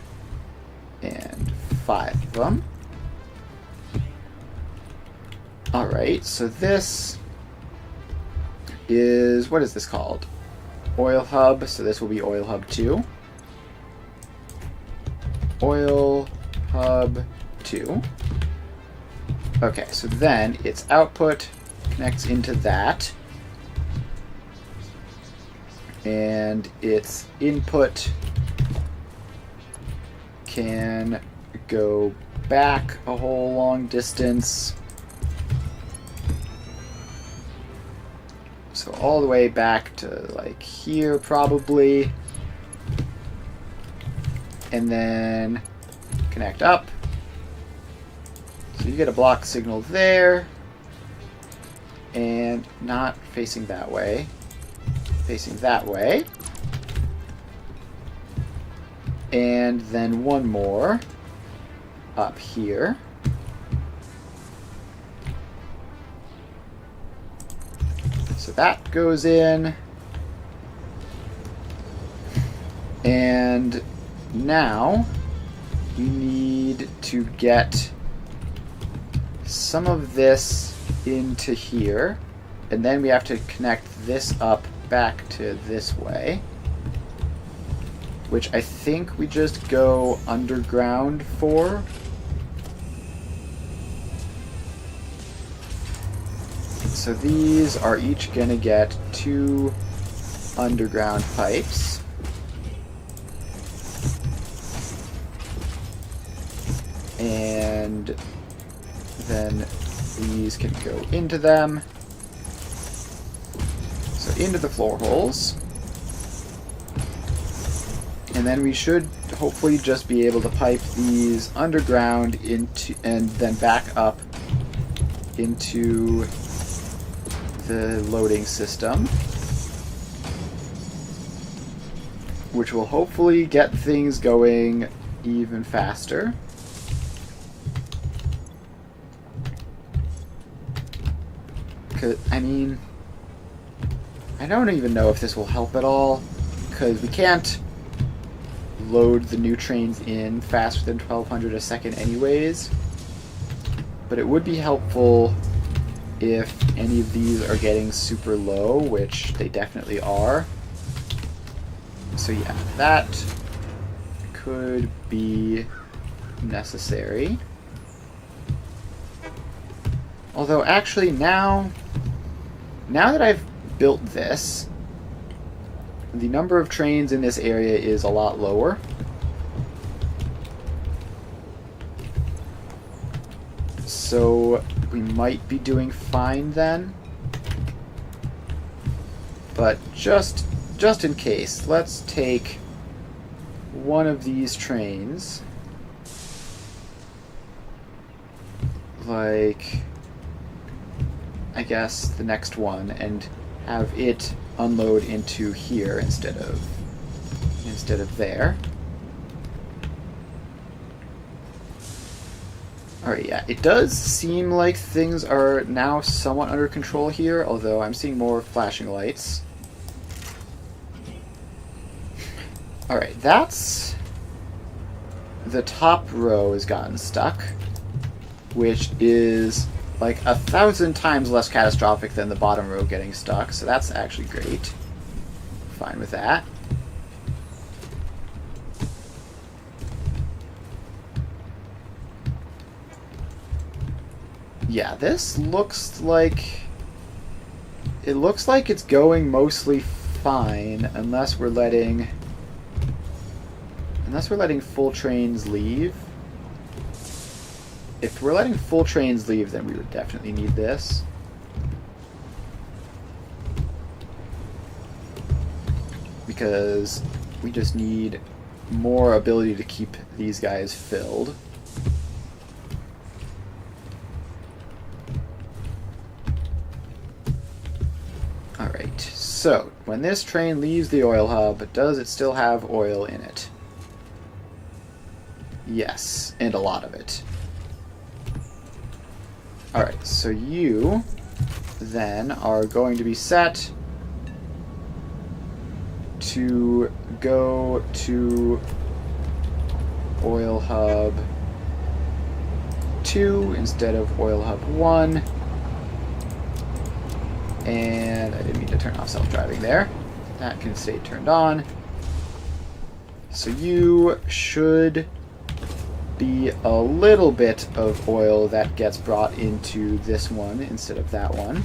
Speaker 1: and 5 of them. Alright, so this is, what is this called? Oil hub, so this will be oil hub 2. Oil hub 2. Okay, so then its output connects into that. And its input can go back a whole long distance. So all the way back to like here probably. And then connect up. So you get a block signal there. And not facing that way. Facing that way. And then one more up here. So that goes in. And now we need to get some of this into here. And then we have to connect this up back to this way. Which I think we just go underground for. So these are each going to get 2 underground pipes. And then these can go into them. So into the floor holes. And then we should hopefully just be able to pipe these underground into and then back up into the loading system, which will hopefully get things going even faster. I mean, I don't even know if this will help at all, because we can't load the new trains in faster than 1200 a second anyways. But it would be helpful if any of these are getting super low, which they definitely are. So yeah, that could be necessary. Although actually now that I've built this, the number of trains in this area is a lot lower. So we might be doing fine then. But just in case, let's take one of these trains. Like, I guess the next one, and have it unload into here instead of there. Alright, yeah, it does seem like things are now somewhat under control here, although I'm seeing more flashing lights. Alright, that's... the top row has gotten stuck, which is like 1,000 times less catastrophic than the bottom row getting stuck, so that's actually great. Fine with that. Yeah, this looks like... it looks like it's going mostly fine, unless we're letting full trains leave. If we're letting full trains leave, then we would definitely need this. Because we just need more ability to keep these guys filled. Alright, so when this train leaves the oil hub, does it still have oil in it? Yes, and a lot of it. Alright, so you then are going to be set to go to Oil Hub 2 instead of Oil Hub 1. And I didn't mean to turn off self-driving there. That can stay turned on. So you should be a little bit of oil that gets brought into this one instead of that one.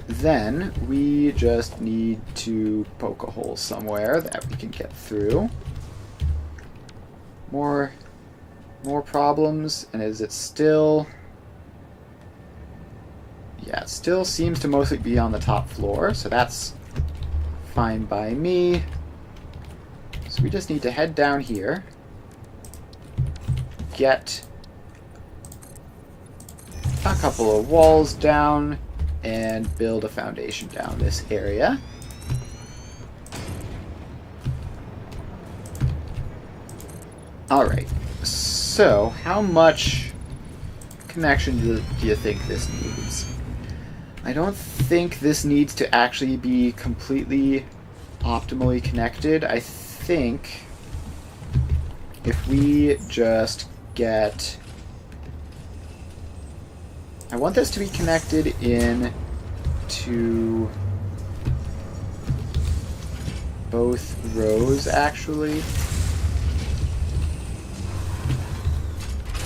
Speaker 1: Then we just need to poke a hole somewhere that we can get through. More problems, and is it still... Yeah, it still seems to mostly be on the top floor, so that's fine by me. So we just need to head down here, get a couple of walls down, and build a foundation down this area. Alright, so how much connection do you think this needs? I don't think this needs to actually be completely optimally connected. I think if we just get... I want this to be connected in to both rows, actually.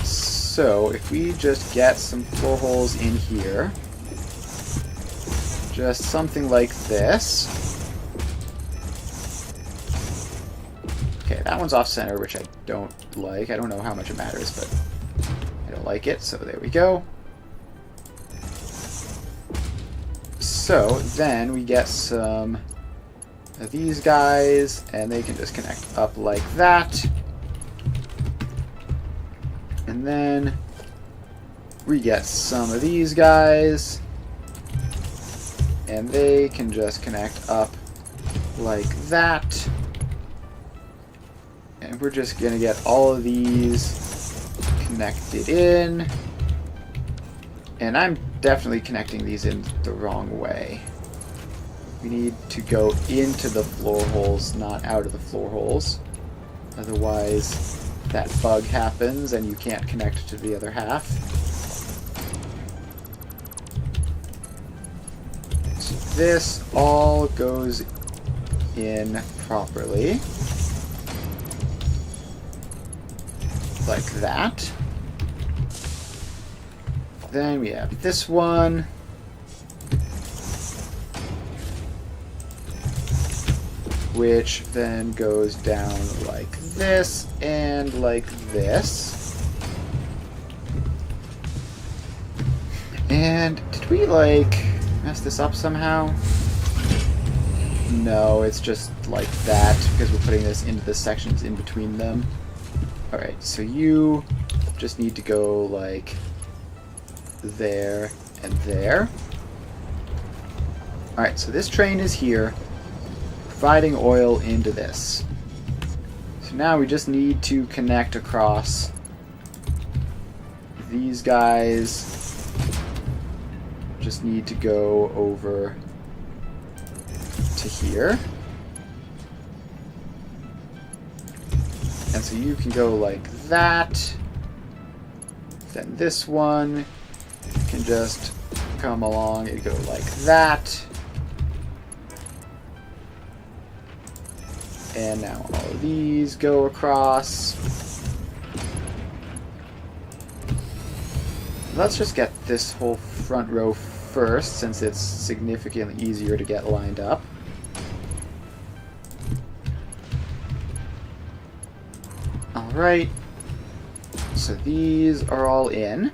Speaker 1: So if we just get some floor holes in here, just something like this. Okay, that one's off center, which I don't like. I don't know how much it matters, but I don't like it, so there we go. So then we get some of these guys, and they can just connect up like that. And then we get some of these guys, and they can just connect up like that. And we're just going to get all of these connected in. And I'm definitely connecting these in the wrong way. We need to go into the floor holes, not out of the floor holes. Otherwise, that bug happens and you can't connect to the other half. So this all goes in properly. Like that. Then we have this one. Which then goes down like this and like this. And did we like mess this up somehow? No, it's just like that because we're putting this into the sections in between them. Alright, so you just need to go like there and there. Alright, so this train is here, providing oil into this. So now we just need to connect across these guys. Just need to go over to here. And so you can go like that. Then this one can just come along and go like that. And now all of these go across. Let's just get this whole front row first, since it's significantly easier to get lined up. Alright, so these are all in.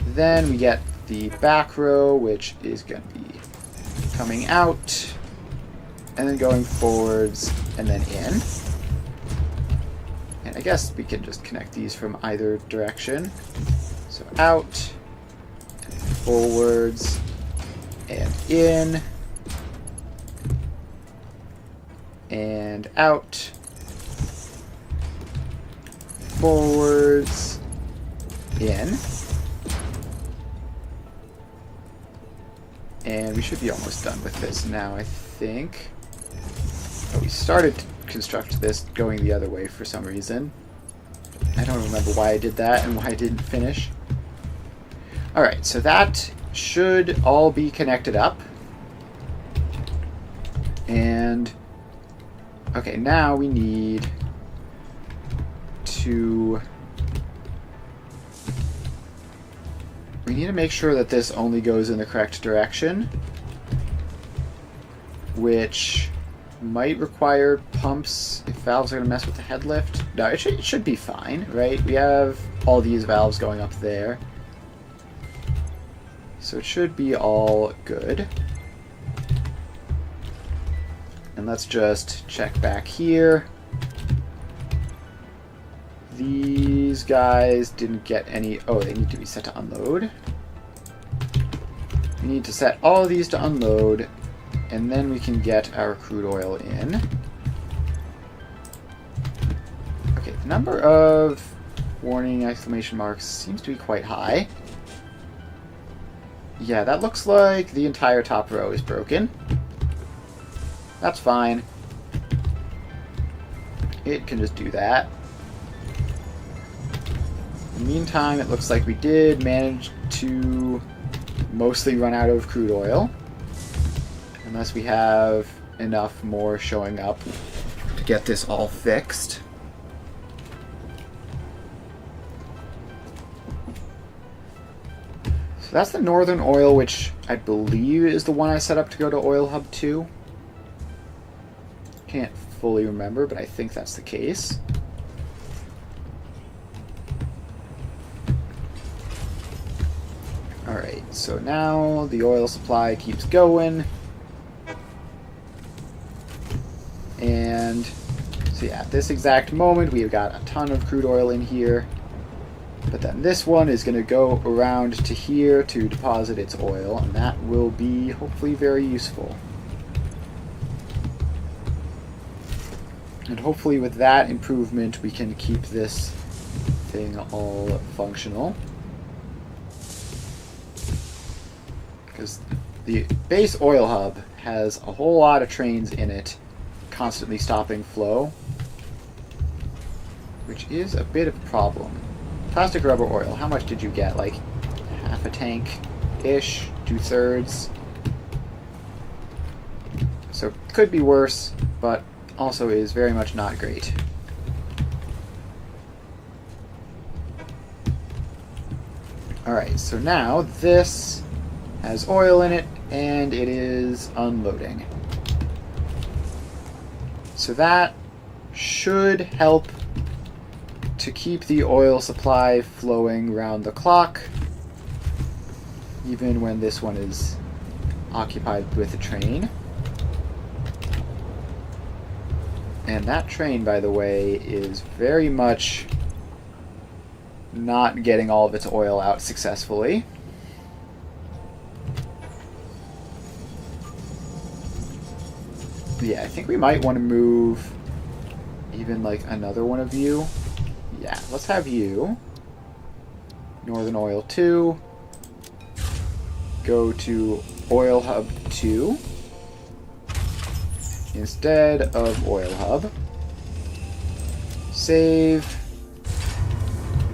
Speaker 1: Then we get the back row, which is going to be coming out, and then going forwards, and then in. And I guess we can just connect these from either direction. So out, and forwards, and in, and out, forwards, in. And we should be almost done with this now, I think. Oh, we started to construct this going the other way for some reason. I don't remember why I did that and why I didn't finish. Alright, so that should all be connected up. And okay, now we need to make sure that this only goes in the correct direction, which might require pumps if valves are going to mess with the head lift. No, it should be fine, right? We have all these valves going up there, so it should be all good. And let's just check back here. These guys didn't get any... Oh, they need to be set to unload. We need to set all of these to unload, and then we can get our crude oil in. Okay, the number of warning exclamation marks seems to be quite high. Yeah, that looks like the entire top row is broken. That's fine. It can just do that. In the meantime, it looks like we did manage to mostly run out of crude oil. Unless we have enough more showing up to get this all fixed. So that's the northern oil, which I believe is the one I set up to go to Oil Hub 2. Can't fully remember, but I think that's the case. Alright, so now the oil supply keeps going. And so yeah, at this exact moment we've got a ton of crude oil in here. But then this one is going to go around to here to deposit its oil, and that will be hopefully very useful. And hopefully with that improvement we can keep this thing all functional. Because the base oil hub has a whole lot of trains in it, constantly stopping flow, which is a bit of a problem. Plastic rubber oil, how much did you get? Like half a tank-ish? 2/3? So could be worse, but also is very much not great. Alright, so now this has oil in it, and it is unloading. So that should help to keep the oil supply flowing round the clock, even when this one is occupied with a train. And that train, by the way, is very much not getting all of its oil out successfully. Yeah, I think we might want to move even like another one of you. Yeah, let's have you. Northern Oil 2. Go to Oil Hub 2 instead of Oil Hub. Save.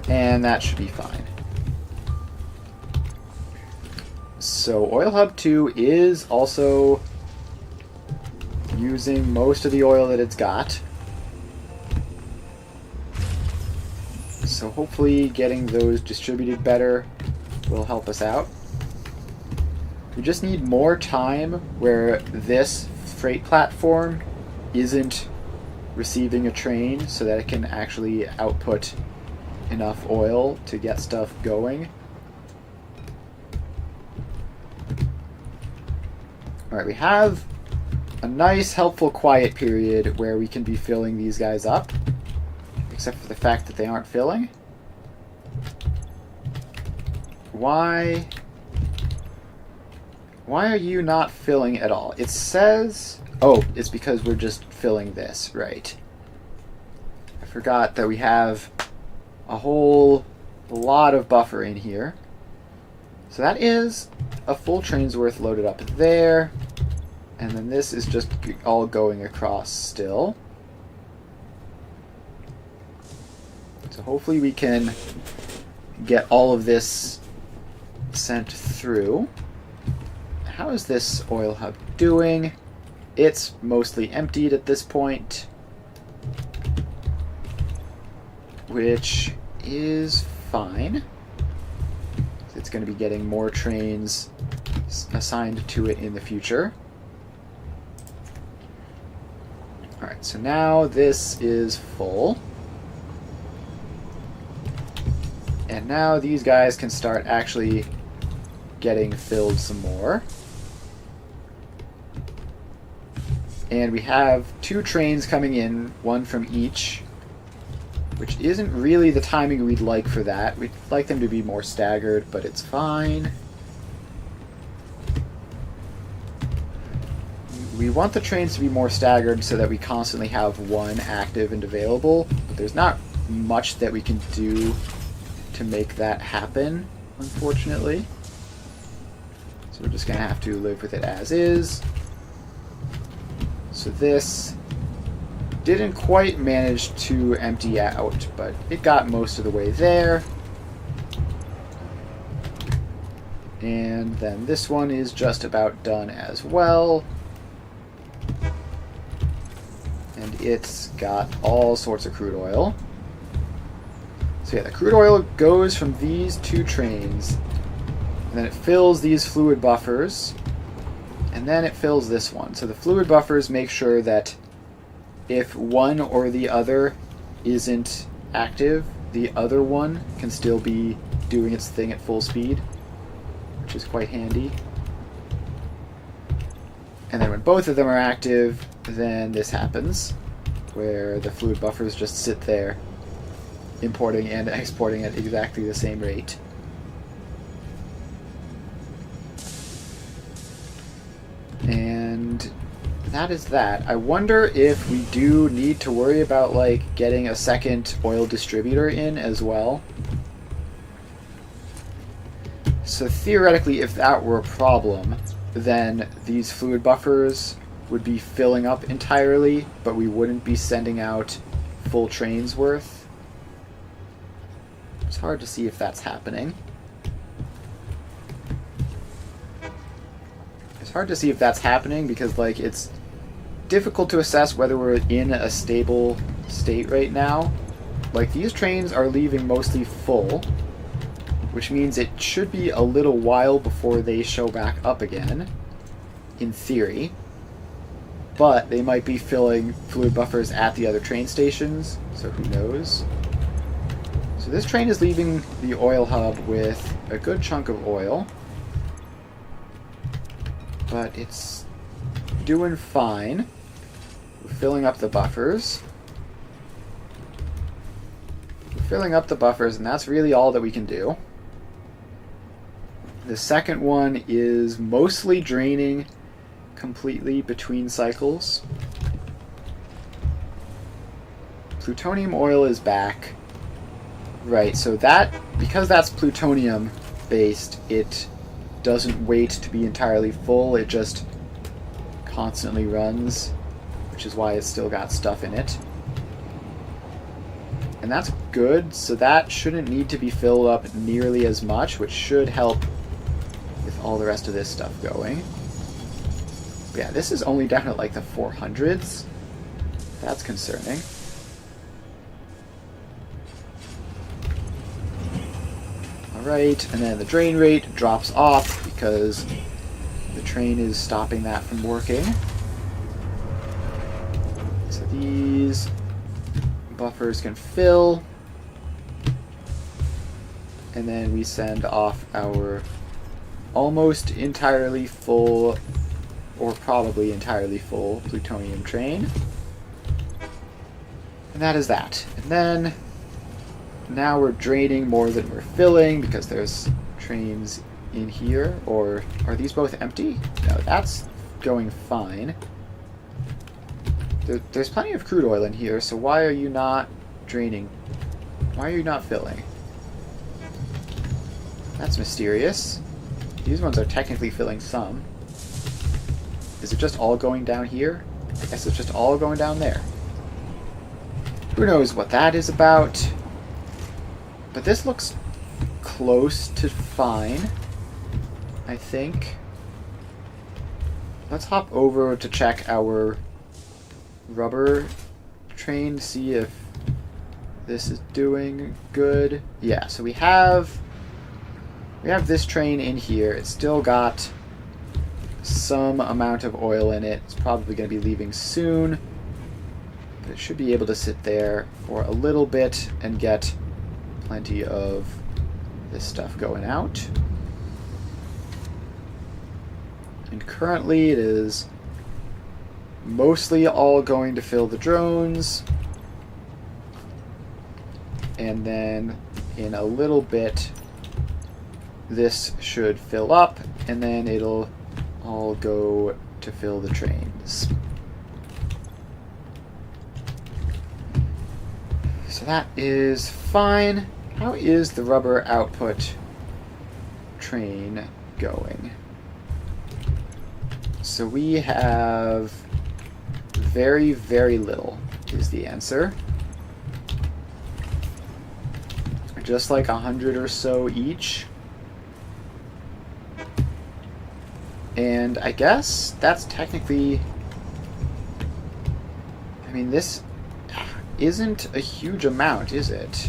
Speaker 1: And that should be fine. So Oil Hub 2 is also using most of the oil that it's got. So hopefully getting those distributed better will help us out. We just need more time where this freight platform isn't receiving a train so that it can actually output enough oil to get stuff going. Alright, we have a nice, helpful, quiet period where we can be filling these guys up, except for the fact that they aren't filling. Why are you not filling at all? It says... Oh, it's because we're just filling this, right. I forgot that we have a whole lot of buffer in here. So that is a full train's worth loaded up there. And then this is just all going across still. So hopefully we can get all of this sent through. How is this oil hub doing? It's mostly emptied at this point, which is fine. It's going to be getting more trains assigned to it in the future. Alright, so now this is full. And now these guys can start actually getting filled some more. And we have 2 trains coming in, one from each, which isn't really the timing we'd like for that. We'd like them to be more staggered, but it's fine. We want the trains to be more staggered so that we constantly have one active and available, but there's not much that we can do to make that happen, unfortunately. So we're just going to have to live with it as is. So this didn't quite manage to empty out, but it got most of the way there. And then this one is just about done as well. And it's got all sorts of crude oil. So yeah, the crude oil goes from these 2 trains, and then it fills these fluid buffers, and then it fills this one. So the fluid buffers make sure that if one or the other isn't active, the other one can still be doing its thing at full speed, which is quite handy. And then when both of them are active, then this happens, where the fluid buffers just sit there, importing and exporting at exactly the same rate. And that is that. I wonder if we do need to worry about, like, getting a second oil distributor in as well. So theoretically, if that were a problem, then these fluid buffers would be filling up entirely, but we wouldn't be sending out full trains worth. It's hard to see if that's happening. It's hard to see if that's happening because, like, it's difficult to assess whether we're in a stable state right now. Like, these trains are leaving mostly full, which means it should be a little while before they show back up again, in theory. But they might be filling fluid buffers at the other train stations, so who knows. So this train is leaving the oil hub with a good chunk of oil, but it's doing fine. We're filling up the buffers. We're filling up the buffers, and that's really all that we can do. The second one is mostly draining completely between cycles. Plutonium oil is back. Right, so that, because that's plutonium based, it doesn't wait to be entirely full, it just constantly runs, which is why it's still got stuff in it. And that's good, so that shouldn't need to be filled up nearly as much, which should help with all the rest of this stuff going. But yeah, this is only down at like the 400s. That's concerning. Alright, and then the drain rate drops off because the train is stopping that from working. So these buffers can fill, and then we send off our almost entirely full, or probably entirely full, plutonium train. And that is that. And then now we're draining more than we're filling because there's trains in here. Or are these both empty? No, that's going fine. There's plenty of crude oil in here, so why are you not draining Why are you not filling? That's mysterious. These ones are technically filling some. Is it just all going down here? I guess it's just all going down there. Who knows what that is about? But this looks close to fine, I think. Let's hop over to check our rubber train, see if this is doing good. Yeah, so we have this train in here. It's still got some amount of oil in it. It's probably going to be leaving soon. But it should be able to sit there for a little bit and get plenty of this stuff going out. And currently it is mostly all going to fill the drones. And then in a little bit this should fill up, and then it'll all go to fill the trains. So that is fine. How is the rubber output train going? So we have very, very little is the answer. Just like 100 or so each. And I guess that's technically... I mean, this isn't a huge amount, is it?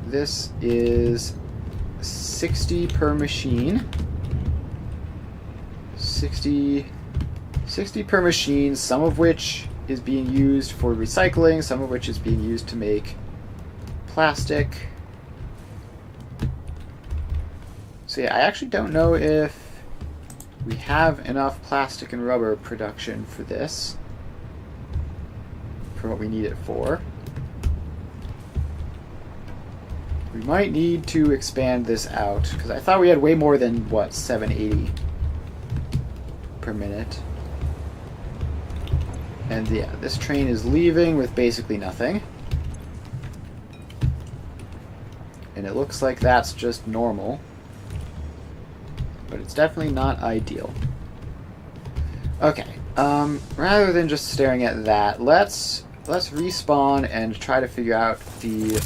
Speaker 1: This is 60 per machine. 60 per machine, some of which is being used for recycling, some of which is being used to make plastic. So yeah, I actually don't know if we have enough plastic and rubber production for this, for what we need it for. We might need to expand this out, because I thought we had way more than, what, 780 per minute. And yeah, this train is leaving with basically nothing. And it looks like that's just normal. But it's definitely not ideal. Okay, rather than just staring at that, let's respawn and try to figure out the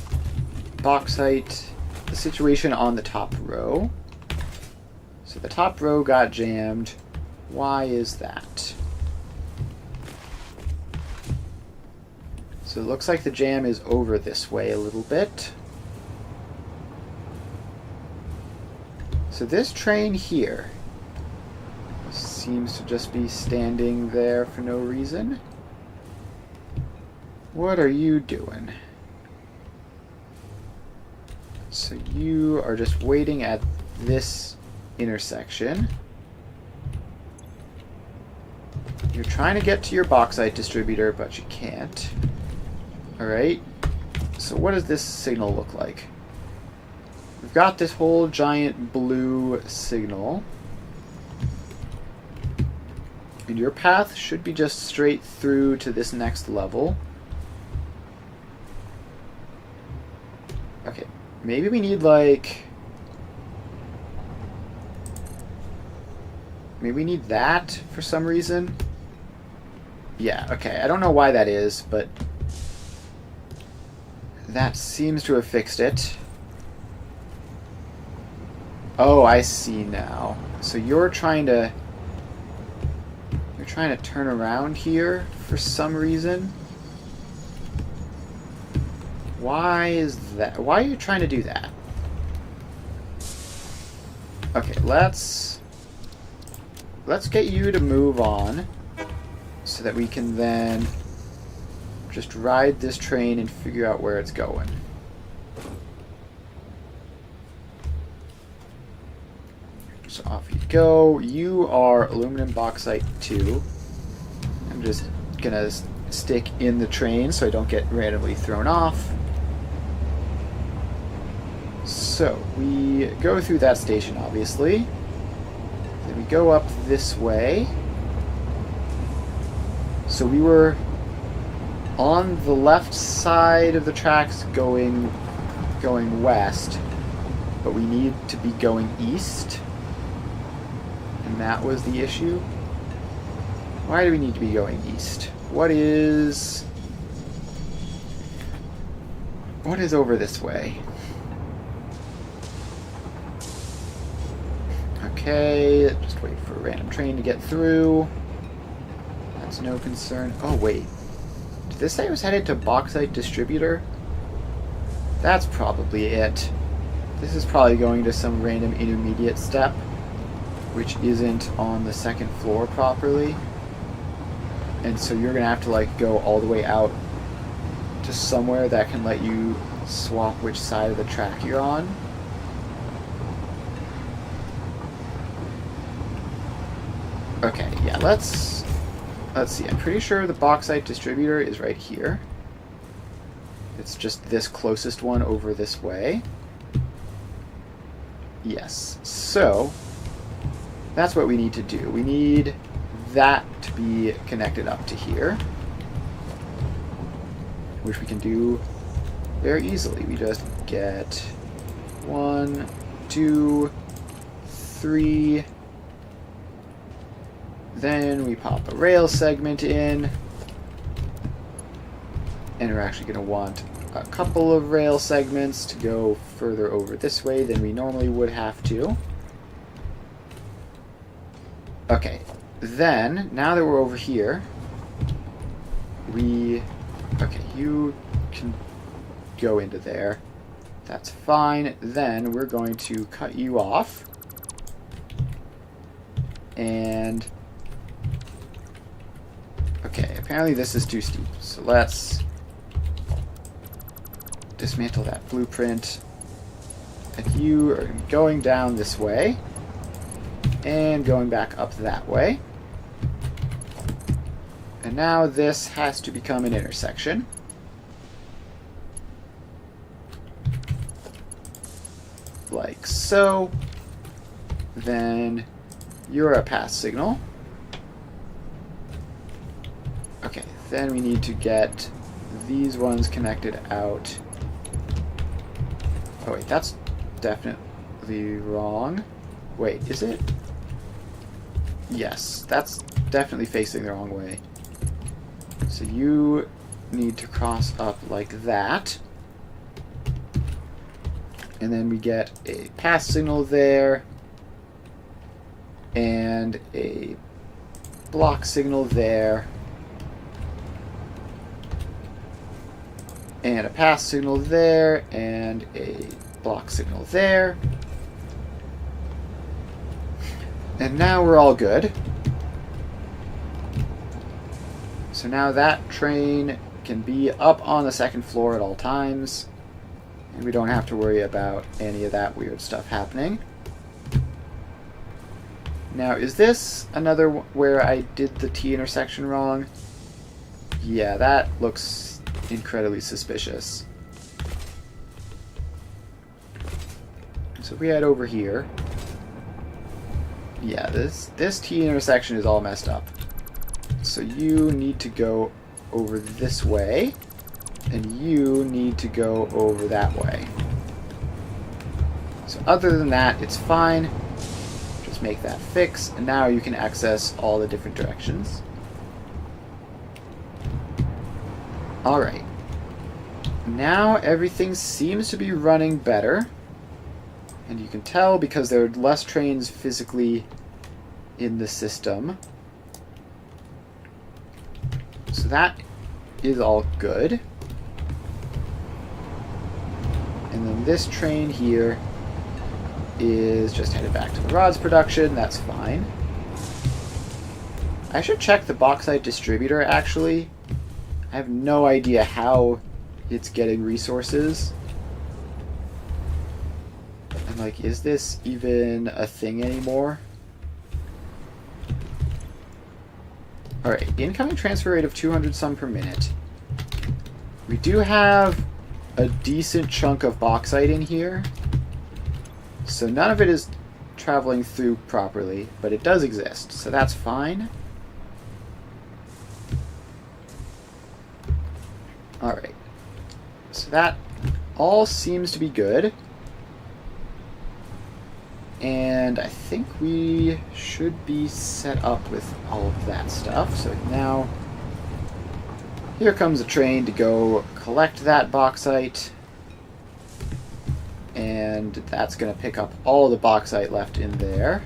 Speaker 1: bauxite, the situation on the top row. So the top row got jammed. Why is that? So it looks like the jam is over this way a little bit. So this train here seems to just be standing there for no reason. What are you doing? So you are just waiting at this intersection. You're trying to get to your bauxite distributor, but you can't. Alright. So what does this signal look like? We've got this whole giant blue signal. And your path should be just straight through to this next level. Okay, maybe we need like... maybe we need that for some reason. Yeah, okay, I don't know why that is, but that seems to have fixed it. Oh, I see now. So you're trying to turn around here for some reason. Why is that? Why are you trying to do that? Okay, let's get you to move on so that we can then just ride this train and figure out where it's going. So off you go. You are aluminum bauxite 2. I'm just gonna stick in the train so I don't get randomly thrown off. So we go through that station, obviously. Then we go up this way. So we were on the left side of the tracks going going west, but we need to be going east. And that was the issue. Why do we need to be going east? What is over this way? Okay, just wait for a random train to get through. That's no concern. Oh, wait. Did this say it was headed to Bauxite Distributor? That's probably it. This is probably going to some random intermediate step, which isn't on the second floor properly. And so you're going to have to, like, go all the way out to somewhere that can let you swap which side of the track you're on. Okay, yeah, let's see. I'm pretty sure the Bauxite Distributor is right here. It's just this closest one over this way. Yes. So, that's what we need to do. We need that to be connected up to here, which we can do very easily. We just get 1, 2, 3... Then we pop a rail segment in, and we're actually going to want a couple of rail segments to go further over this way than we normally would have to. Okay, then, now that we're over here, okay, you can go into there. That's fine. Then we're going to cut you off, and okay, apparently this is too steep, so let's dismantle that blueprint. And you are going down this way, and going back up that way. And now this has to become an intersection. Like so. Then you're a pass signal. Okay, then we need to get these ones connected out. Oh wait, that's definitely wrong. Wait, is it? Yes, that's definitely facing the wrong way. So you need to cross up like that. And then we get a pass signal there. And a block signal there. And a pass signal there, and a block signal there. And now we're all good. So now that train can be up on the second floor at all times, and we don't have to worry about any of that weird stuff happening. Now, is this another where I did the T intersection wrong? Yeah, that looks incredibly suspicious. So if we head over here, yeah, this T intersection is all messed up. So you need to go over this way, and you need to go over that way. So other than that, it's fine. Just make that fix, and now you can access all the different directions. Alright. Now everything seems to be running better. And you can tell because there are less trains physically in the system. So that is all good. And then this train here is just headed back to the rods production. That's fine. I should check the Bauxite Distributor, actually. I have no idea how it's getting resources. And, like, is this even a thing anymore? Alright, incoming transfer rate of 200 some per minute. We do have a decent chunk of bauxite in here. So none of it is traveling through properly, but it does exist, so that's fine. Alright. So that all seems to be good. And I think we should be set up with all of that stuff. So now, here comes a train to go collect that bauxite. And that's going to pick up all the bauxite left in there.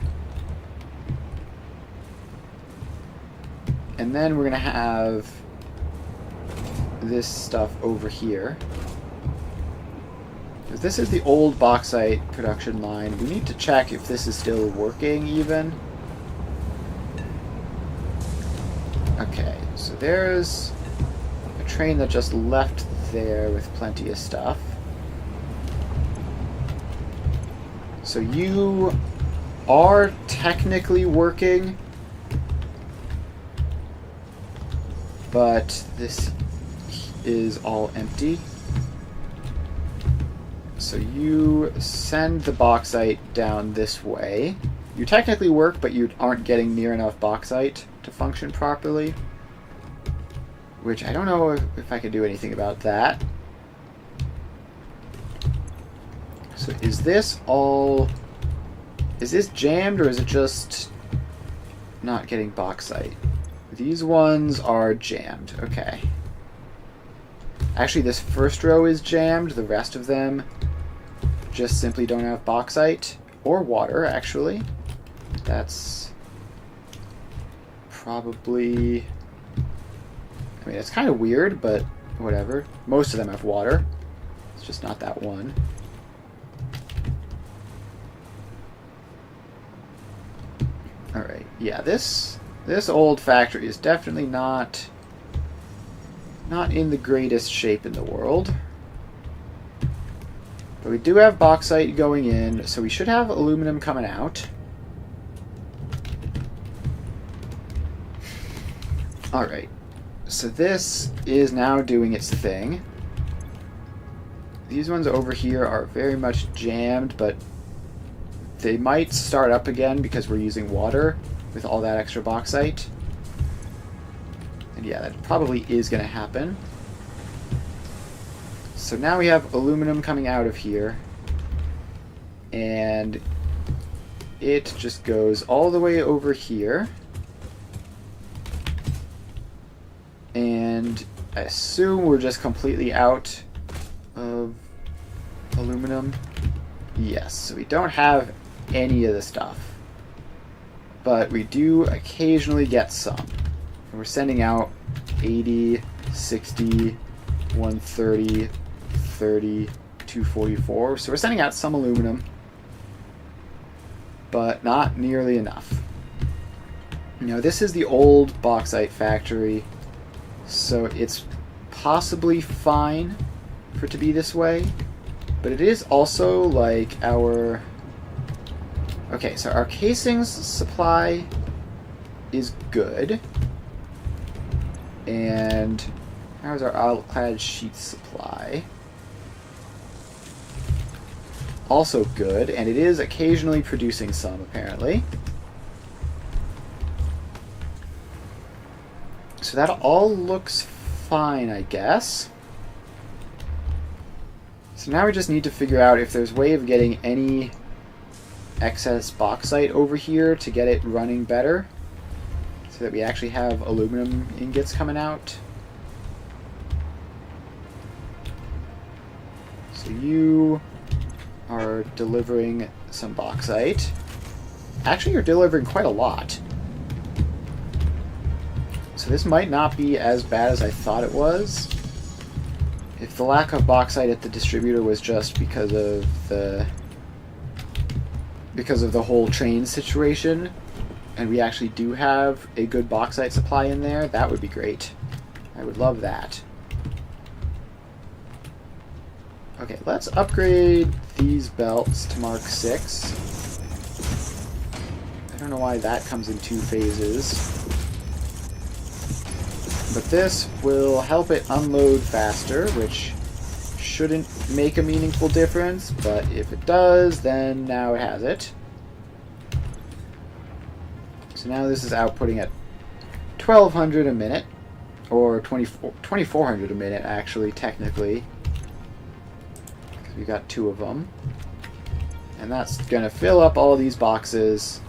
Speaker 1: And then we're going to have this stuff over here. If this is the old bauxite production line, we need to check if this is still working even. Okay, so there's a train that just left there with plenty of stuff. So you are technically working, but this is all empty. So you send the bauxite down this way. You technically work, but you aren't getting near enough bauxite to function properly. Which I don't know if I can do anything about that. So is this all... Is this jammed, or is it just not getting bauxite? These ones are jammed. Okay. Actually, this first row is jammed. The rest of them just simply don't have bauxite or water, actually. That's probably... I mean, it's kind of weird, but whatever. Most of them have water. It's just not that one. Alright, yeah, this old factory is definitely not in the greatest shape in the world. But we do have bauxite going in, so we should have aluminum coming out. Alright, so this is now doing its thing. These ones over here are very much jammed, but they might start up again because we're using water with all that extra bauxite. And yeah, that probably is going to happen. So now we have aluminum coming out of here. And it just goes all the way over here. And I assume we're just completely out of aluminum. Yes, so we don't have any of the stuff. But we do occasionally get some. And we're sending out 80, 60, 130, 30, 244. So we're sending out some aluminum, but not nearly enough. You know, this is the old bauxite factory, so it's possibly fine for it to be this way, but it is also like our... Okay, so our casings supply is good. And how's our outclad sheet supply? Also good, and it is occasionally producing some, apparently. So that all looks fine, I guess. So now we just need to figure out if there's a way of getting any excess bauxite over here to get it running better, so that we actually have aluminum ingots coming out. So you are delivering some bauxite. Actually, you're delivering quite a lot. So this might not be as bad as I thought it was. If the lack of bauxite at the distributor was just because of the whole train situation, and we actually do have a good bauxite supply in there, that would be great. I would love that. Okay, let's upgrade these belts to Mark 6. I don't know why that comes in 2 phases. But this will help it unload faster, which shouldn't make a meaningful difference, but if it does, then now it has it. So now this is outputting at 1,200 a minute, or 2,400 a minute, actually, technically. we got 2 of them. And that's going to fill up all these boxes,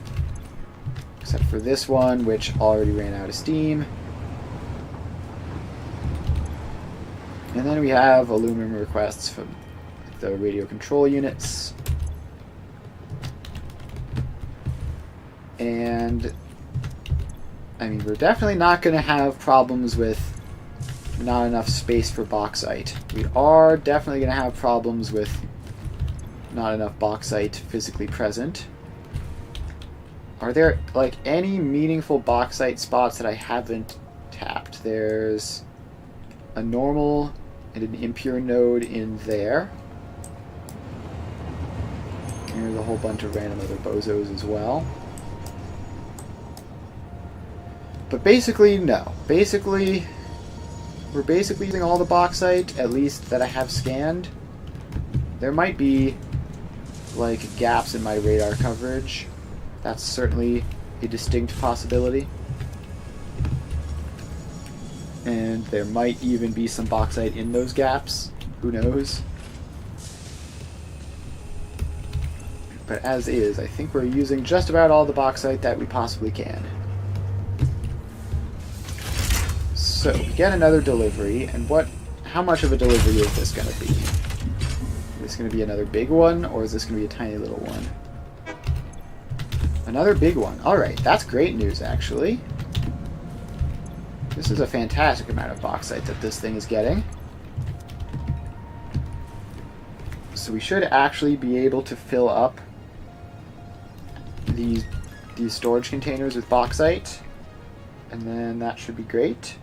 Speaker 1: except for this one, which already ran out of steam. And then we have aluminum requests from the radio control units. And, I mean, we're definitely not going to have problems with not enough space for bauxite. We are definitely going to have problems with not enough bauxite physically present. Are there, like, any meaningful bauxite spots that I haven't tapped? There's a normal and an impure node in there. And there's a whole bunch of random other bozos as well. But basically, no. Basically, we're basically using all the bauxite, at least that I have scanned. There might be, like, gaps in my radar coverage. That's certainly a distinct possibility. And there might even be some bauxite in those gaps. Who knows? But as is, I think we're using just about all the bauxite that we possibly can. So, we get another delivery, and how much of a delivery is this going to be? Is this going to be another big one, or is this going to be a tiny little one? Another big one. Alright, that's great news, actually. This is a fantastic amount of bauxite that this thing is getting. So we should actually be able to fill up these storage containers with bauxite. And then that should be great.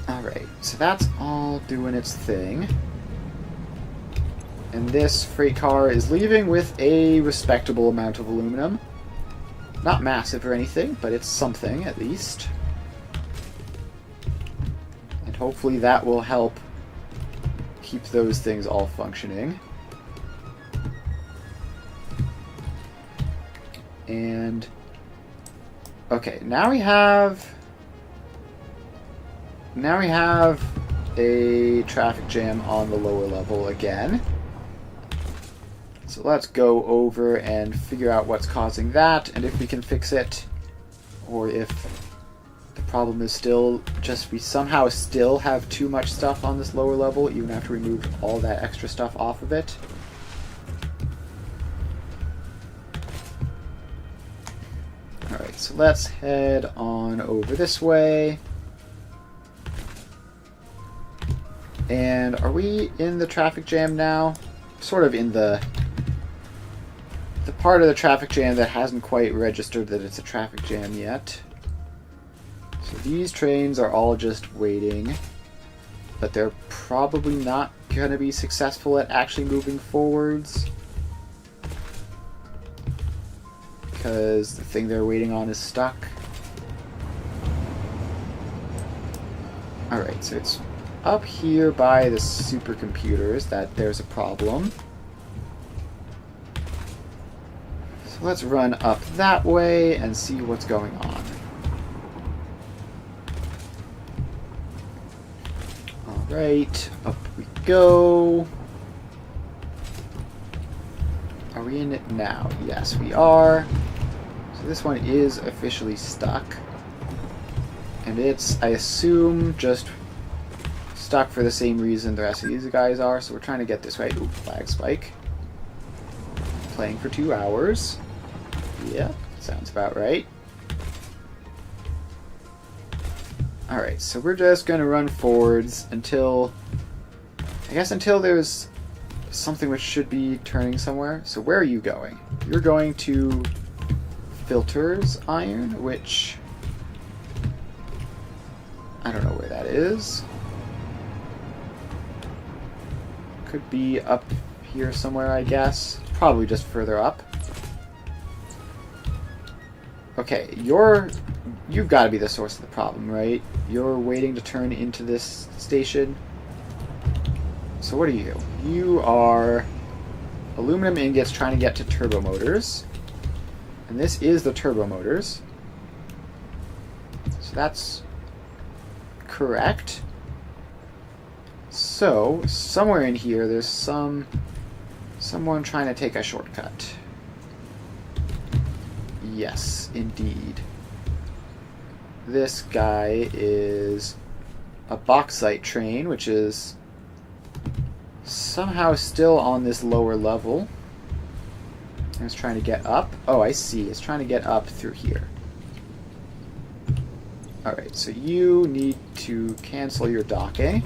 Speaker 1: Alright, so that's all doing its thing. And this freight car is leaving with a respectable amount of aluminum. Not massive or anything, but it's something at least. And hopefully that will help keep those things all functioning. And okay, now we have a traffic jam on the lower level again. So let's go over and figure out what's causing that, and if we can fix it, or if the problem is still just we somehow still have too much stuff on this lower level, even after we moved all that extra stuff off of it. Alright, so let's head on over this way. And are we in the traffic jam now? Sort of in the part of the traffic jam that hasn't quite registered that it's a traffic jam yet. So these trains are all just waiting, but they're probably not going to be successful at actually moving forwards, because the thing they're waiting on is stuck. Alright, so it's up here by the supercomputers that there's a problem. So let's run up that way and see what's going on. Alright, up we go. Are we in it now? Yes, we are. So this one is officially stuck. And it's, I assume, just stuck for the same reason the rest of these guys are. So we're trying to get this right. Ooh, flag spike. Playing for 2 hours. Yep, sounds about right. Alright, so we're just going to run forwards until, I guess until there's something which should be turning somewhere. So where are you going? You're going to filters iron, which I don't know where that is. Could be up here somewhere, I guess. Probably just further up. Okay, you've got to be the source of the problem, right? You're waiting to turn into this station. So what are you? You are aluminum ingots trying to get to turbo motors. And this is the turbo motors. So that's correct. So, somewhere in here, there's someone trying to take a shortcut. Yes, indeed. This guy is a bauxite train, which is somehow still on this lower level. It's trying to get up. Oh, I see. It's trying to get up through here. Alright, so you need to cancel your docking.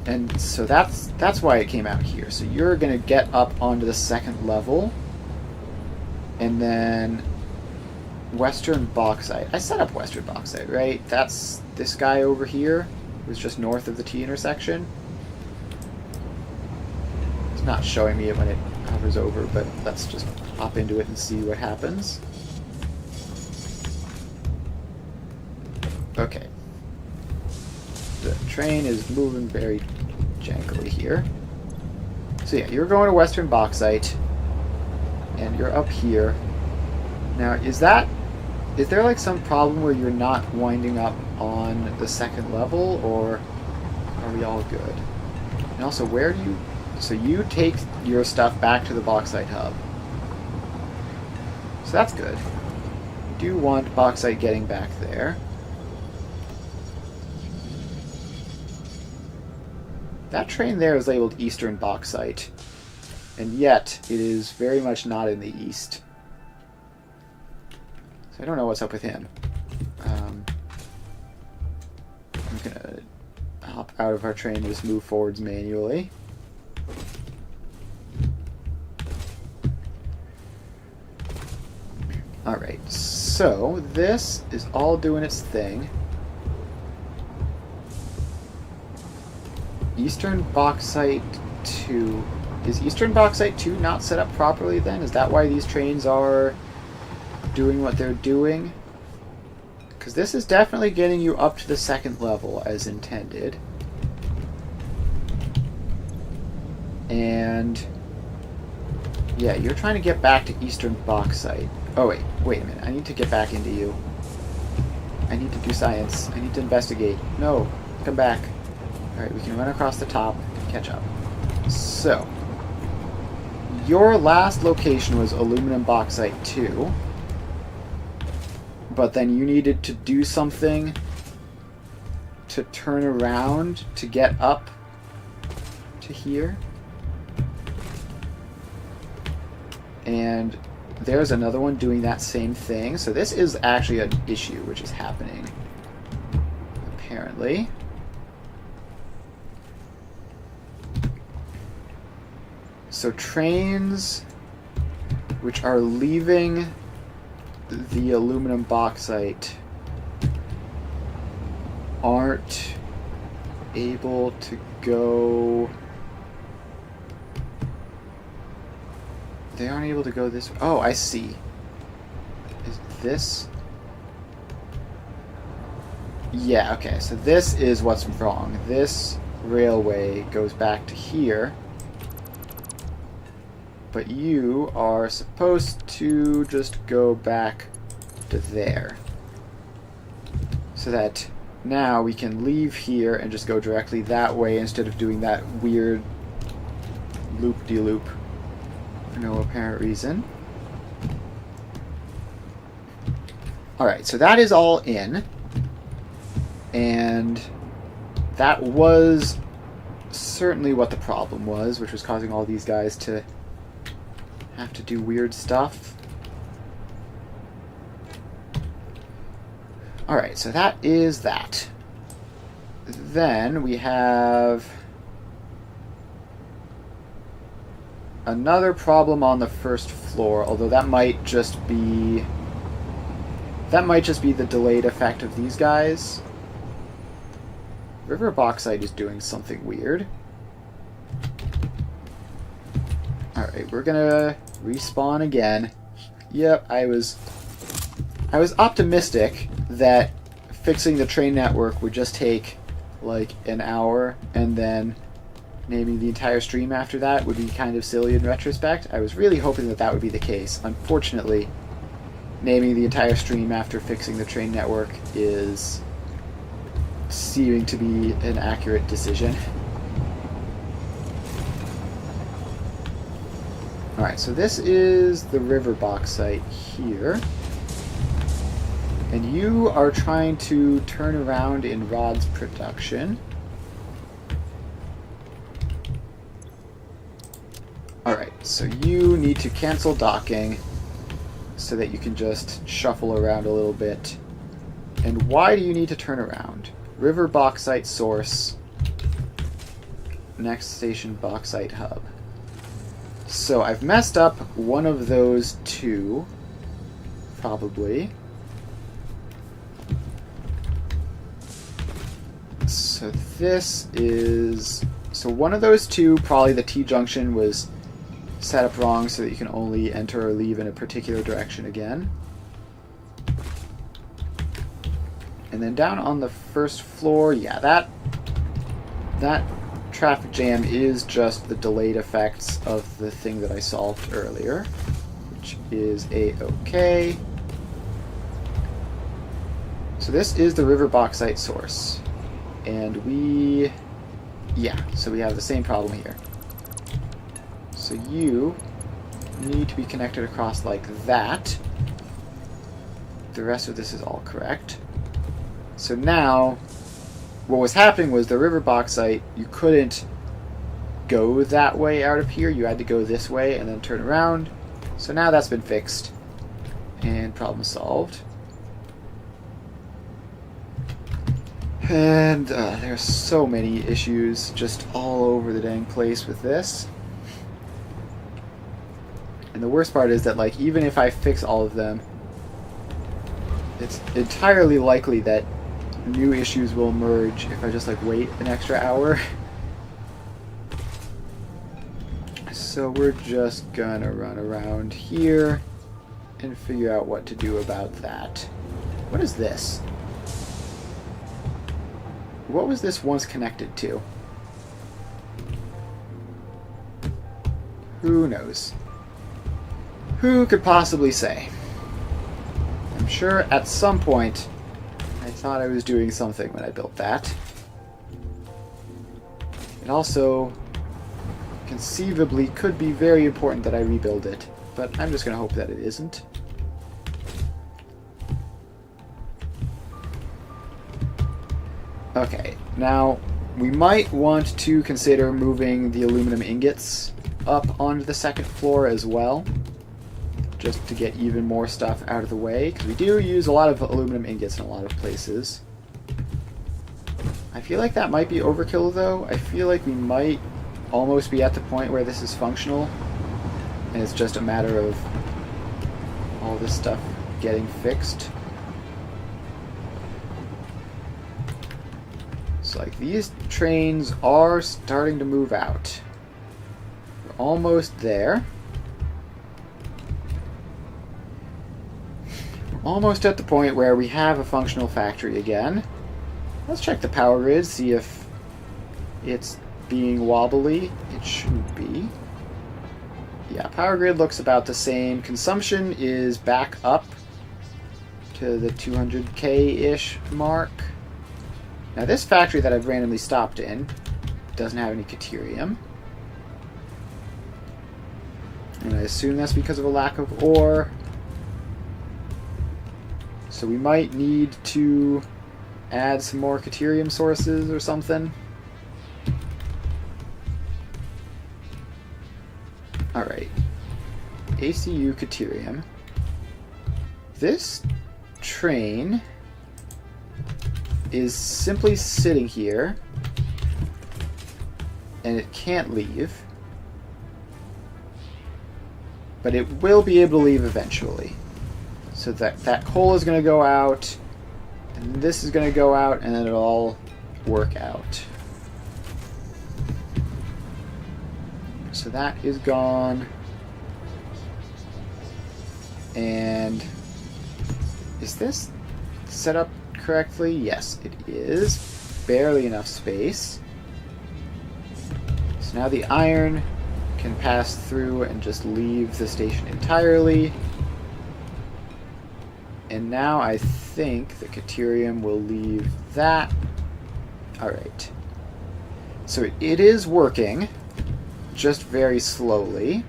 Speaker 1: And so that's why it came out here. So you're going to get up onto the second level. And then Western Bauxite. I set up Western Bauxite, right? That's this guy over here, who's just north of the T intersection. It's not showing me it when it hovers over, but let's just hop into it and see what happens. Okay. The train is moving very jankily here. So yeah, you're going to Western Bauxite, and you're up here. Now, is there like some problem where you're not winding up on the second level, or are we all good? And also, where do you... So you take your stuff back to the Bauxite hub. So that's good. You do want Bauxite getting back there. That train there is labeled Eastern Bauxite, and yet it is very much not in the east. So I don't know what's up with him. I'm gonna hop out of our train and just move forwards manually. Alright, so this is all doing its thing. Eastern Bauxite 2. Is Eastern Bauxite 2 not set up properly then? Is that why these trains are doing what they're doing? Because this is definitely getting you up to the second level as intended. And yeah, you're trying to get back to Eastern Bauxite. Oh wait a minute. I need to get back into you. I need to do science. I need to investigate. No, come back. Alright, we can run across the top and catch up. So, your last location was Aluminum Bauxite 2, but then you needed to do something to turn around to get up to here. And there's another one doing that same thing. So this is actually an issue which is happening, apparently. So trains which are leaving the Aluminum Bauxite aren't able to go... They aren't able to go this way. Oh, I see. Is this... Yeah, okay, so this is what's wrong. This railway goes back to here. But you are supposed to just go back to there. So that now we can leave here and just go directly that way instead of doing that weird loop-de-loop for no apparent reason. Alright, so that is all in. And that was certainly what the problem was, which was causing all these guys to have to do weird stuff. Alright, so that is that. Then we have another problem on the first floor, although that might just be the delayed effect of these guys. River Bauxite is doing something weird. Alright, we're gonna respawn again. Yep, I was optimistic that fixing the train network would just take like an hour, and then naming the entire stream after that would be kind of silly in retrospect. I was really hoping that that would be the case. Unfortunately, naming the entire stream after fixing the train network is seeming to be an accurate decision. Alright, so this is the river box site here. And you are trying to turn around in Rod's production. Alright, so you need to cancel docking so that you can just shuffle around a little bit. And why do you need to turn around? River bauxite source. Next station bauxite hub. So I've messed up one of those two, probably. So this is... So one of those two, probably the T-junction was set up wrong so that you can only enter or leave in a particular direction again. And then down on the first floor, yeah, that traffic jam is just the delayed effects of the thing that I solved earlier, which is a-okay. So this is the river bauxite source. And so we have the same problem here. So you need to be connected across like that. The rest of this is all correct. So now, what was happening was the river bauxite, you couldn't go that way out of here. You had to go this way and then turn around. So now that's been fixed. And problem solved. And there's so many issues just all over the dang place with this. And the worst part is that, like, even if I fix all of them, it's entirely likely that new issues will emerge if I just, like, wait an extra hour. So we're just gonna run around here and figure out what to do about that. What is this? What was this once connected to? Who knows? Who could possibly say? I'm sure at some point I thought I was doing something when I built that. It also conceivably could be very important that I rebuild it, but I'm just going to hope that it isn't. Okay, now we might want to consider moving the aluminum ingots up onto the second floor as well, just to get even more stuff out of the way, because we do use a lot of aluminum ingots in a lot of places. I feel like that might be overkill though. I feel like we might almost be at the point where this is functional, and it's just a matter of all this stuff getting fixed. So, like, these trains are starting to move out. We're almost there. We're almost at the point where we have a functional factory again. Let's check the power grid, see if it's being wobbly. It shouldn't be. Yeah, power grid looks about the same. Consumption is back up to the 200k-ish mark. Now this factory that I've randomly stopped in doesn't have any Caterium. And I assume that's because of a lack of ore. So we might need to add some more Caterium sources or something. Alright. ACU Caterium. This train is simply sitting here, and it can't leave, but it will be able to leave eventually. So that coal is going to go out, and this is going to go out, and then it'll all work out. So that is gone, and is this set up correctly? Yes, it is. Barely enough space. So now the iron can pass through and just leave the station entirely. And now I think the Caterium will leave that. Alright. So it is working, just very slowly.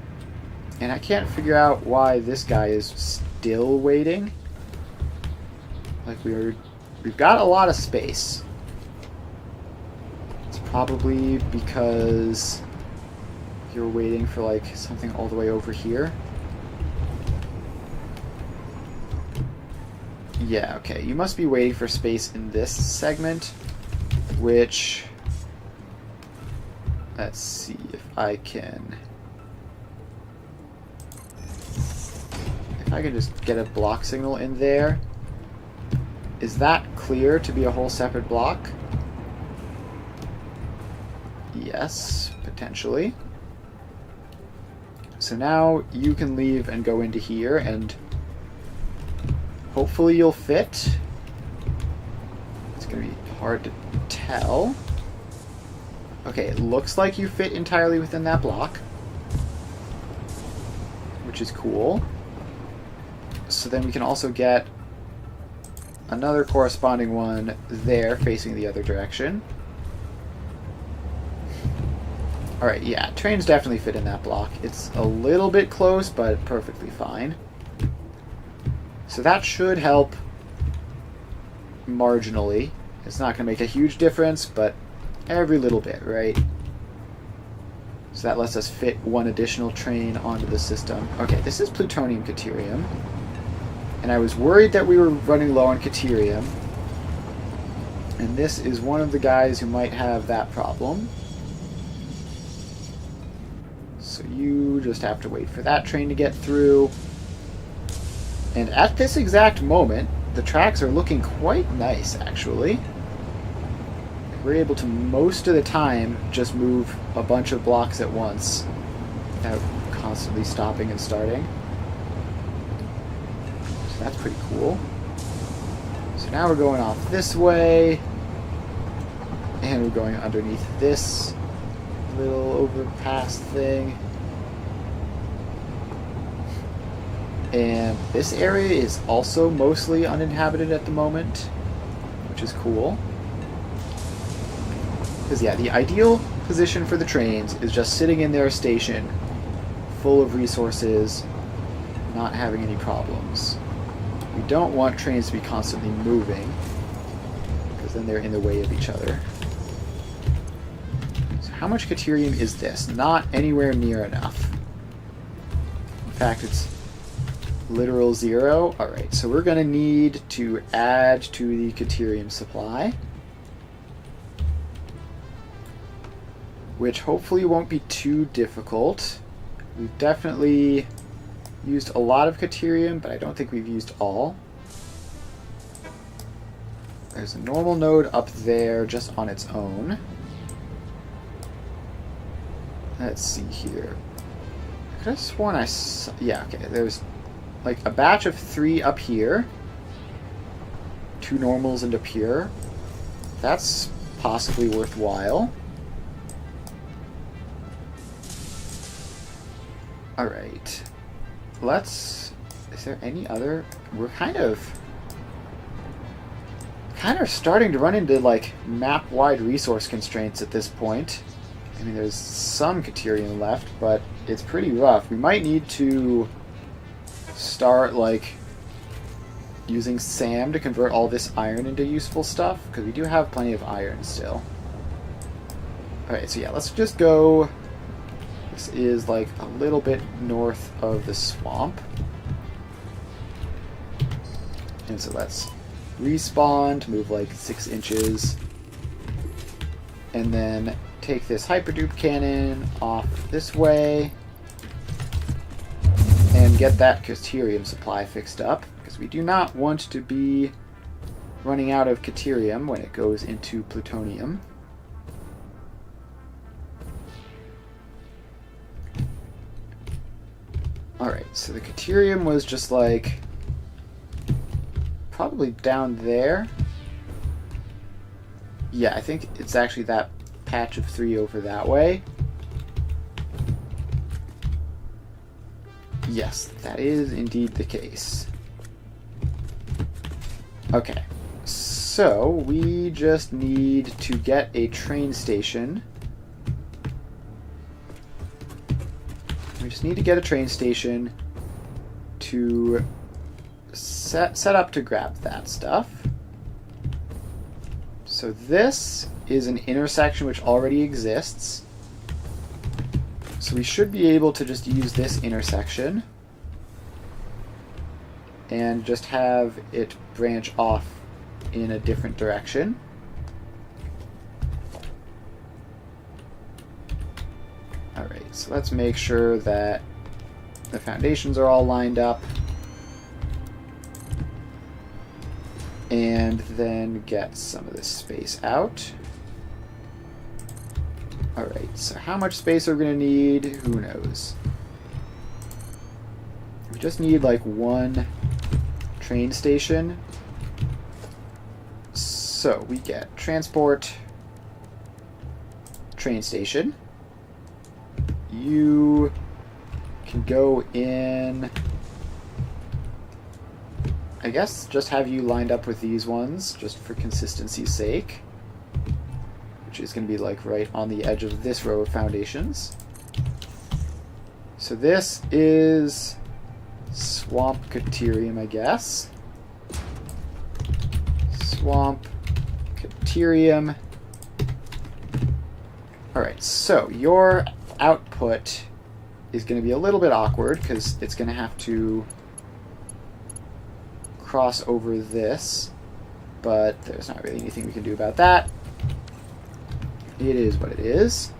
Speaker 1: And I can't figure out why this guy is still waiting. Like we've got a lot of space. It's probably because you're waiting for like something all the way over here. Yeah, okay. You must be waiting for space in this segment, which... Let's see if I can... If I can just get a block signal in there. Is that clear to be a whole separate block? Yes, potentially. So now you can leave and go into here, and hopefully you'll fit. It's going to be hard to tell. Okay, it looks like you fit entirely within that block, which is cool. So then we can also get another corresponding one there facing the other direction. Alright, yeah, trains definitely fit in that block. It's a little bit close, but perfectly fine. So that should help marginally. It's not going to make a huge difference, but every little bit, right? So that lets us fit one additional train onto the system. Okay, this is plutonium Caterium. And I was worried that we were running low on Caterium. And this is one of the guys who might have that problem. So you just have to wait for that train to get through. And at this exact moment, the tracks are looking quite nice, actually. We're able to, most of the time, just move a bunch of blocks at once without constantly stopping and starting. So that's pretty cool. So now we're going off this way, and we're going underneath this little overpass thing. And this area is also mostly uninhabited at the moment, which is cool. Because, yeah, the ideal position for the trains is just sitting in their station, full of resources, not having any problems. We don't want trains to be constantly moving, because then they're in the way of each other. So how much Caterium is this? Not anywhere near enough. In fact, it's literal 0. Alright, so we're going to need to add to the Caterium supply, which hopefully won't be too difficult. We've definitely used a lot of Caterium, but I don't think we've used all. There's a normal node up there just on its own. Let's see here. I could have sworn I saw... Yeah, okay, there's like a batch of 3 up here. 2 normals and a pure. That's possibly worthwhile. Alright. Let's... Is there any other... We're kind of starting to run into, like, map-wide resource constraints at this point. I mean, there's some Caterium left, but it's pretty rough. We might need to start, like, using SAM to convert all this iron into useful stuff, because we do have plenty of iron still. Alright, so yeah, let's just go... This is like a little bit north of the swamp. And so let's respawn to move like 6 inches. And then take this hyperdupe cannon off this way. And get that Caterium supply fixed up. Because we do not want to be running out of Caterium when it goes into plutonium. Alright, so the Caterium was just like probably down there. Yeah, I think it's actually that patch of 3 over that way. Yes, that is indeed the case. Okay, so we just need to get a train station. We just need to get a train station to set up to grab that stuff. So this is an intersection which already exists. So we should be able to just use this intersection and just have it branch off in a different direction. Alright, so let's make sure that the foundations are all lined up. And then get some of this space out. Alright, so how much space are we going to need? Who knows? We just need like one train station. So we get transport, train station. You can go in, I guess just have you lined up with these ones just for consistency's sake, which is going to be like right on the edge of this row of foundations. So this is Swamp Caterium, I guess. Swamp Caterium. Alright, so your output is going to be a little bit awkward because it's going to have to cross over this, but there's not really anything we can do about that. It is what it is.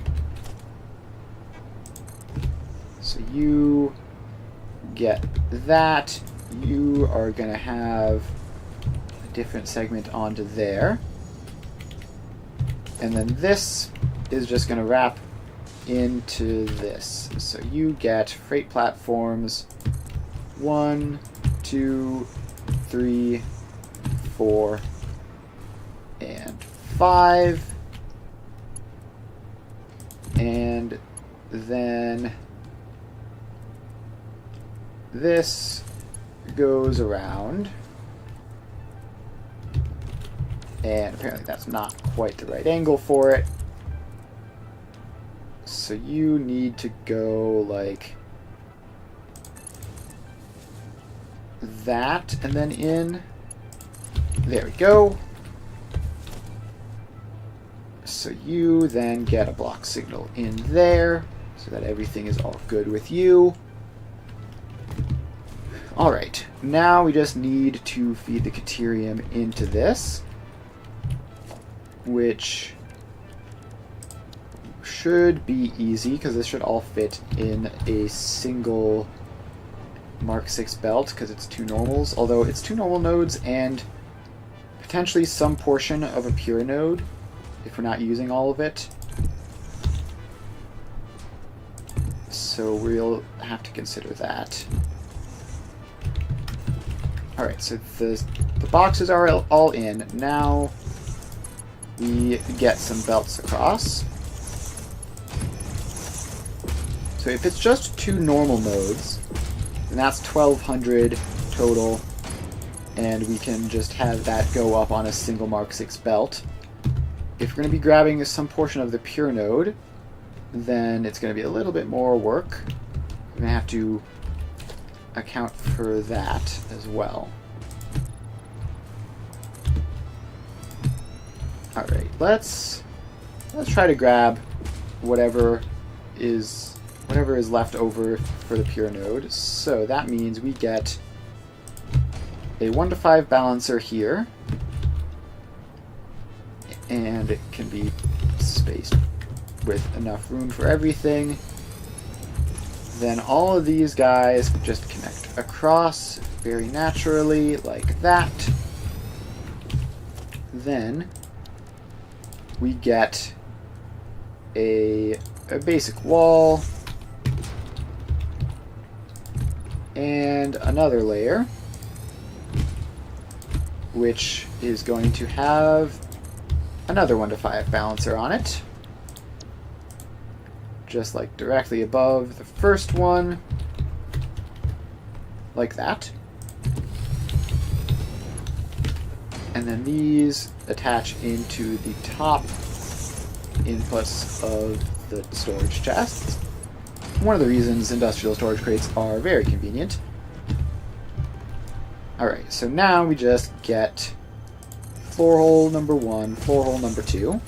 Speaker 1: So you get that. You are going to have a different segment onto there. And then this is just going to wrap into this. So you get freight platforms 1, 2, 3, 4, and 5. And then this goes around. And apparently that's not quite the right angle for it. So you need to go like that and then in. There we go. So you then get a block signal in there so that everything is all good with you. Alright, now we just need to feed the Caterium into this, which should be easy because this should all fit in a single Mark 6 belt because it's 2 normals, although it's 2 normal nodes and potentially some portion of a pure node if we're not using all of it. So we'll have to consider that. Alright, so the boxes are all in. Now we get some belts across. So if it's just 2 normal nodes, then that's 1200 total, and we can just have that go up on a single Mark 6 belt. If we're going to be grabbing some portion of the pure node, then it's going to be a little bit more work. We're going to have to account for that as well. Alright, let's try to grab whatever is left over for the pure node. So that means we get a 1 to 5 balancer here, and it can be spaced with enough room for everything. Then all of these guys just connect across very naturally like that. Then we get a basic wall and another layer, which is going to have another 1 to 5 balancer on it, just like directly above the first one, like that. And then these attach into the top inputs of the storage chests. One of the reasons industrial storage crates are very convenient. Alright, so now we just get floor hole number 1, floor hole number 2.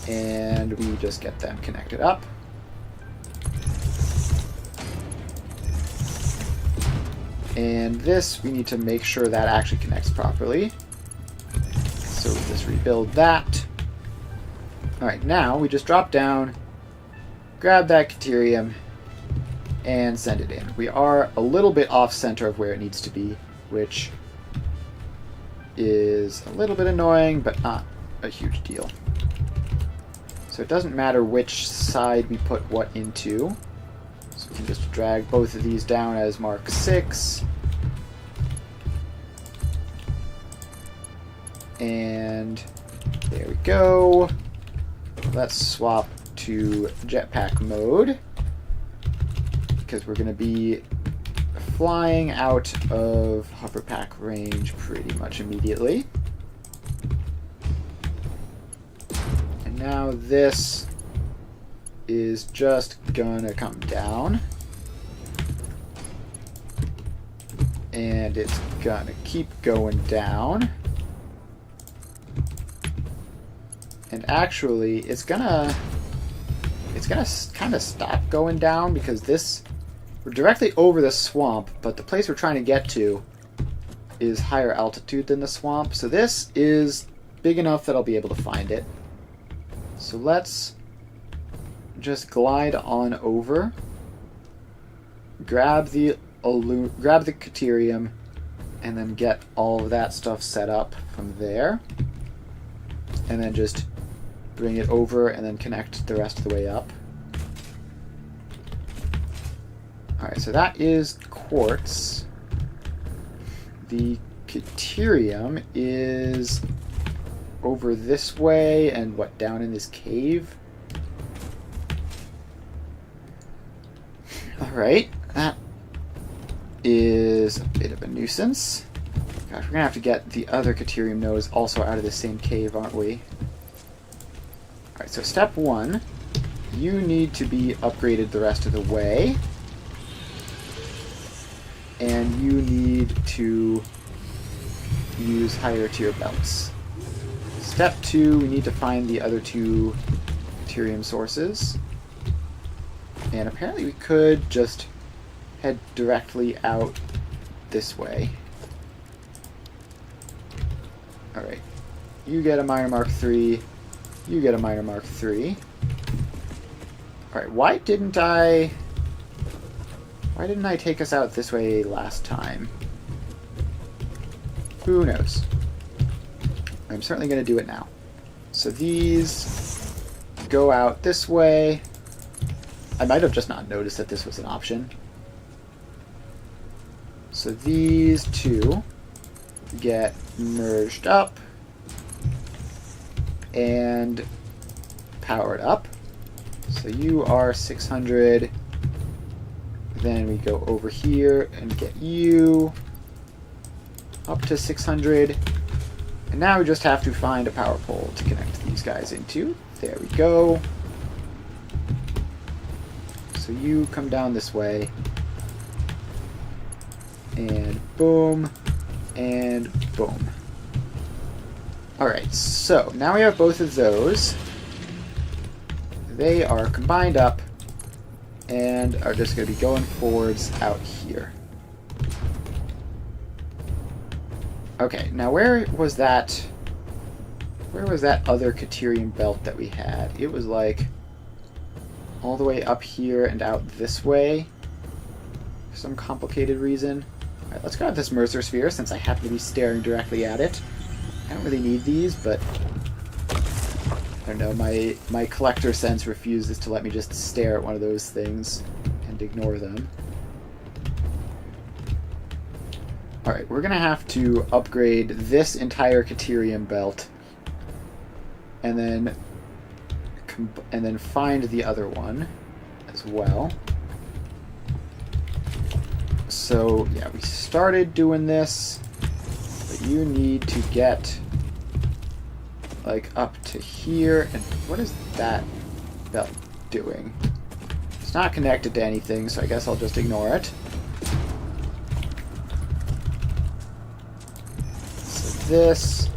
Speaker 1: And we just get them connected up. And this, we need to make sure that actually connects properly. So we just rebuild that. Alright, now we just drop down, grab that Caterium, and send it in. We are a little bit off-center of where it needs to be, which is a little bit annoying, but not a huge deal. So it doesn't matter which side we put what into. So we can just drag both of these down as Mark 6. And there we go. Let's swap to jetpack mode, because we're going to be flying out of hoverpack range pretty much immediately. And now this is just gonna come down. And it's gonna keep going down. And actually, it's gonna kind of stop going down, because we're directly over the swamp, but the place we're trying to get to is higher altitude than the swamp. So this is big enough that I'll be able to find it. So let's just glide on over, grab the Caterium, and then get all of that stuff set up from there. And then just bring it over and then connect the rest of the way up. Alright, so that is quartz. The Caterium is over this way and down in this cave. Alright, that is a bit of a nuisance. Gosh, we're gonna have to get the other Caterium nodes also out of the same cave, aren't we? Alright, so step 1, you need to be upgraded the rest of the way. And you need to use higher tier belts. Step 2, we need to find the other 2 Caterium sources. And apparently we could just head directly out this way. Alright. You get a minor Mark 3. You get a minor Mark 3. Alright, why didn't I take us out this way last time? Who knows? I'm certainly going to do it now. So these go out this way. I might have just not noticed that this was an option. So these 2 get merged up and powered up. So you are 600. Then we go over here and get you up to 600. And now we just have to find a power pole to connect these guys into. There we go. So you come down this way. And boom. And boom. Alright, so now we have both of those. They are combined up and are just going to be going forwards out here. Okay, now where was that other Caterium belt that we had? It was like all the way up here and out this way for some complicated reason. Alright, let's grab this Mercer Sphere since I happen to be staring directly at it. I don't really need these, but I don't know, my collector sense refuses to let me just stare at one of those things and ignore them. Alright, we're going to have to upgrade this entire Caterium belt and then find the other one as well. So, yeah, we started doing this. So you need to get like up to here. And what is that belt doing? It's not connected to anything, so I guess I'll just ignore it. So this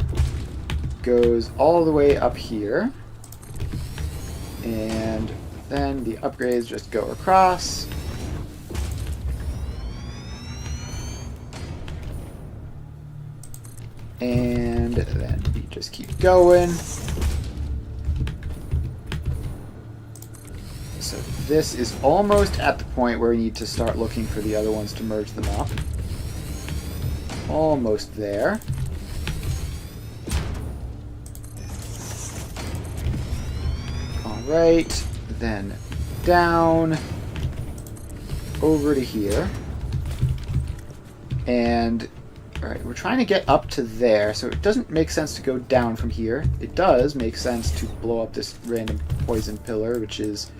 Speaker 1: goes all the way up here. And then the upgrades just go across. And then we just keep going. So this is almost at the point where we need to start looking for the other ones to merge them up. Almost there. Alright, then down over to here. And alright, we're trying to get up to there, so it doesn't make sense to go down from here. It does make sense to blow up this random poison pillar, which is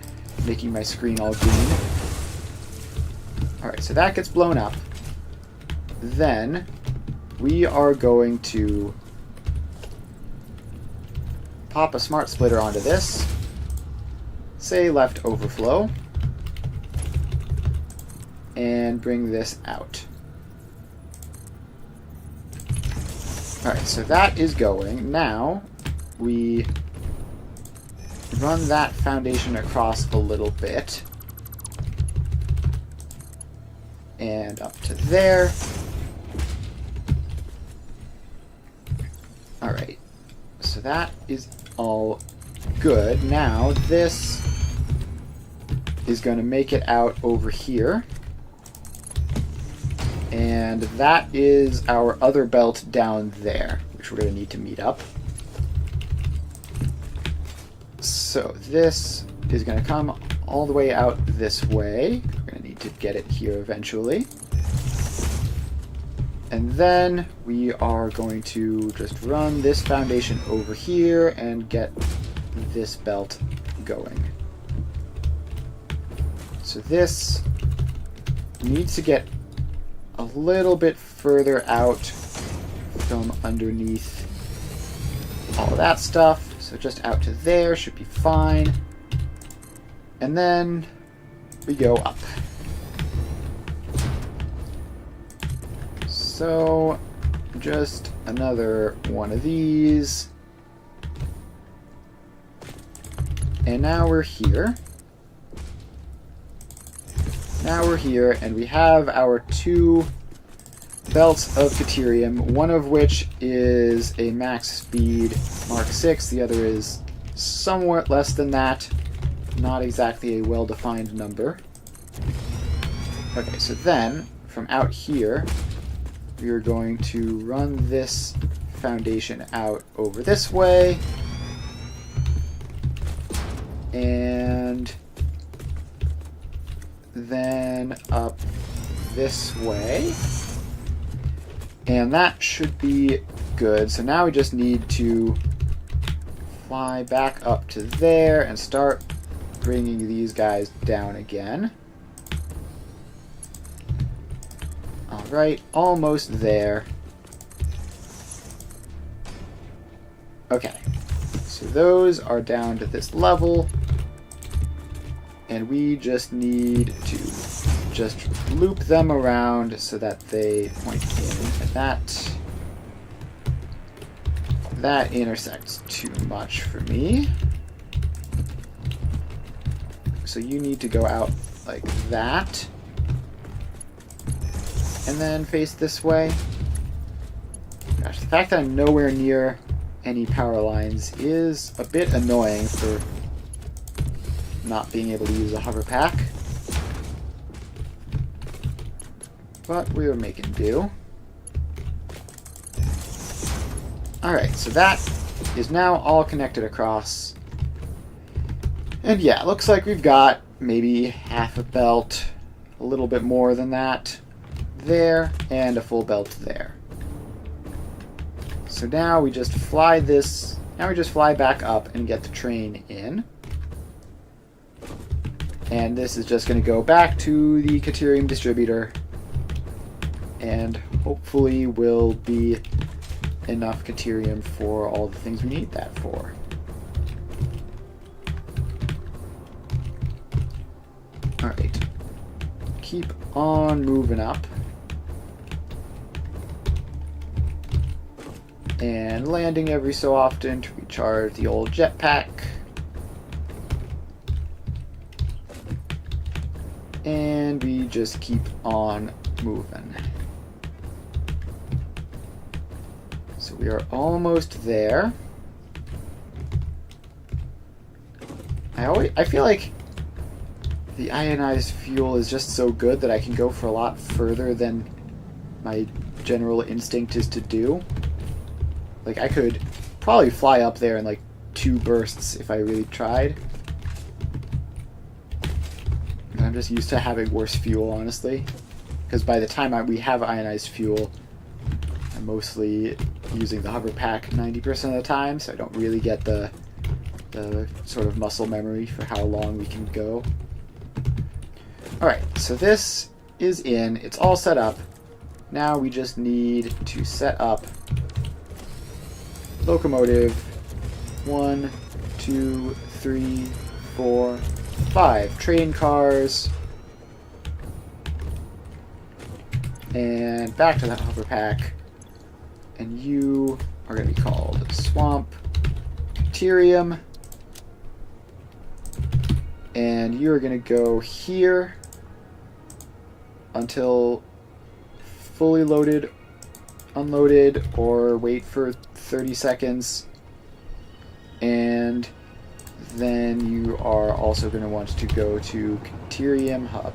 Speaker 1: making my screen all green. Alright, so that gets blown up. Then we are going to pop a smart splitter onto this. Say left overflow. And bring this out. Alright, so that is going. Now, we run that foundation across a little bit. And up to there. Alright, so that is all good. Now, this is going to make it out over here. And that is our other belt down there, which we're going to need to meet up. So this is going to come all the way out this way. We're going to need to get it here eventually. And then we are going to just run this foundation over here and get this belt going. So this needs to get a little bit further out from underneath all of that stuff. So just out to there should be fine. And then we go up. So just another one of these. And now we're here. Now we're here, and we have our two belts of Caterium, one of which is a max speed Mark 6, the other is somewhat less than that, not exactly a well-defined number. Okay, so then, from out here, we are going to run this foundation out over this way, and then up this way, and that should be good. So now we just need to fly back up to there and start bringing these guys down again. Alright, almost there. Okay, so those are down to this level. And we just need to just loop them around so that they point in. And that intersects too much for me. So you need to go out like that. And then face this way. Gosh, the fact that I'm nowhere near any power lines is a bit annoying for not being able to use a hover pack. But we were making do. Alright, so that is now all connected across. And yeah, it looks like we've got maybe half a belt, a little bit more than that there, and a full belt there. So now we just fly this, now we just fly back up and get the train in. And this is just going to go back to the Caterium distributor. and hopefully will be enough Caterium for all the things we need that for. Alright. Keep on moving up. And landing every so often to recharge the old jetpack. And we just keep on moving. So we are almost there. I feel like the ionized fuel is just so good that I can go for a lot further than my general instinct is to do. Like, I could probably fly up there in like 2 bursts if I really tried. But I'm just used to having worse fuel, honestly. Because by the time we have ionized fuel, I'm mostly using the hover pack 90% of the time, so I don't really get the sort of muscle memory for how long we can go. Alright, so this is in. It's all set up. Now we just need to set up locomotive 1, 2, 3, 4, 5 train cars, and back to that hover pack. And you are going to be called Swamp Caterium, and you are going to go here until fully loaded, unloaded, or wait for 30 seconds, and then you are also going to want to go to Caterium Hub.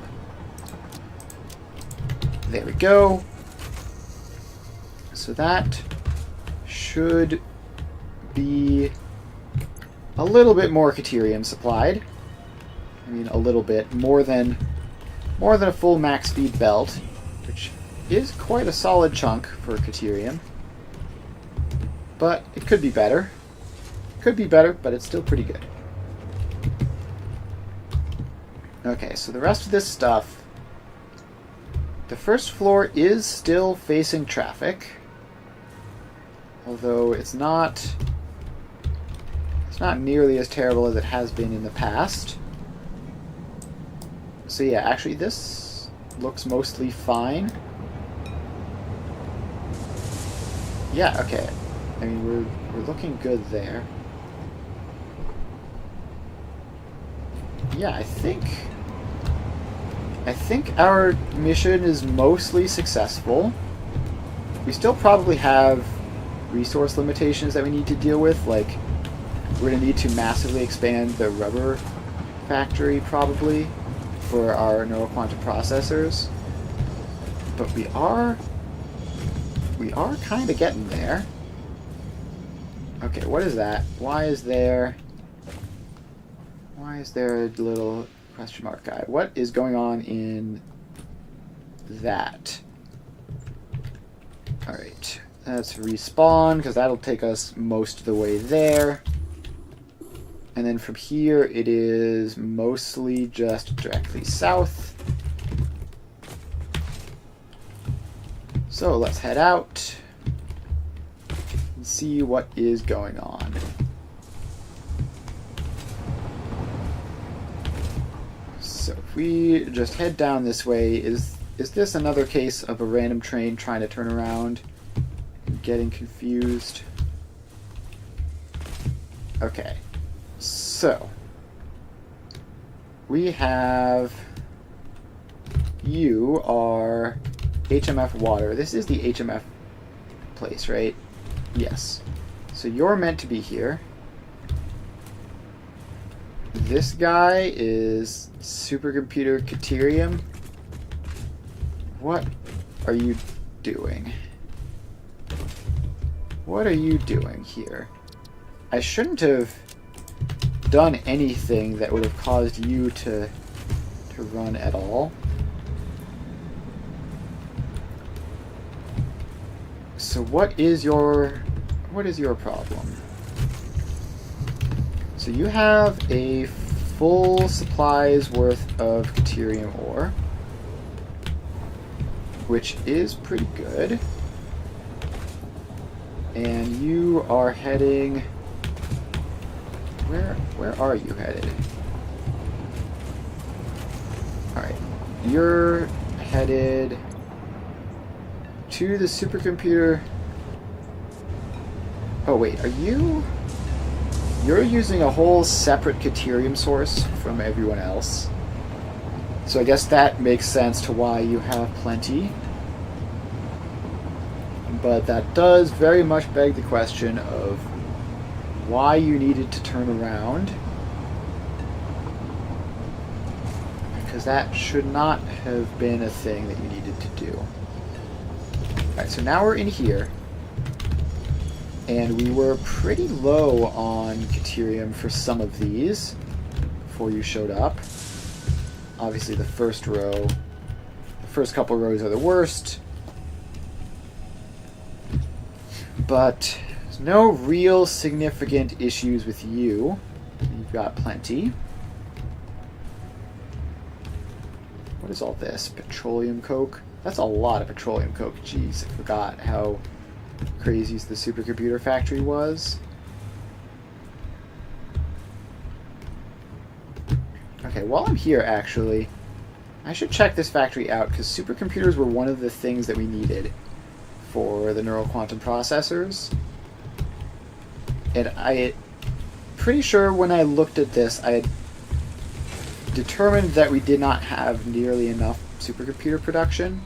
Speaker 1: There we go. So that should be a little bit more Caterium supplied. I mean, a little bit more than a full max speed belt, which is quite a solid chunk for Caterium. But it could be better. Could be better, but it's still pretty good. Okay, so the rest of this stuff, the first floor is still facing traffic, although it's not nearly as terrible as it has been in the past. So yeah, actually this looks mostly fine. Yeah, okay. I mean, we're looking good there. Yeah, I think our mission is mostly successful. We still probably have resource limitations that we need to deal with, like we're going to need to massively expand the rubber factory probably for our neuroquantum processors. But we are kind of getting there. Okay, what is that? Why is there a little question mark guy? What is going on in that? Alright, let's respawn, because that'll take us most of the way there. And then from here, it is mostly just directly south. So let's head out and see what is going on. So if we just head down this way, is this another case of a random train trying to turn around and getting confused? Okay, so we have, you are HMF water. This is the HMF place, right? Yes. So you're meant to be here. This guy is supercomputer Caterium. What are you doing? What are you doing here? I shouldn't have done anything that would have caused you to run at all. So what is your problem? So you have a full supply's worth of Caterium ore. which is pretty good. And you are heading... Where are you headed? Alright. You're headed to the supercomputer. Oh wait, are you... You're using a whole separate Caterium source from everyone else. So I guess that makes sense to why you have plenty. But that does very much beg the question of why you needed to turn around. Because that should not have been a thing that you needed to do. Alright, so now we're in here. And we were pretty low on Caterium for some of these before you showed up. Obviously the first row, the first couple rows are the worst. But there's no real significant issues with you. You've got plenty. What is all this? Petroleum coke? That's a lot of petroleum coke. Jeez, I forgot how crazy the supercomputer factory was. Okay, while I'm here, actually, I should check this factory out, because supercomputers were one of the things that we needed for the neural quantum processors. And I pretty sure when I looked at this, I had determined that we did not have nearly enough supercomputer production.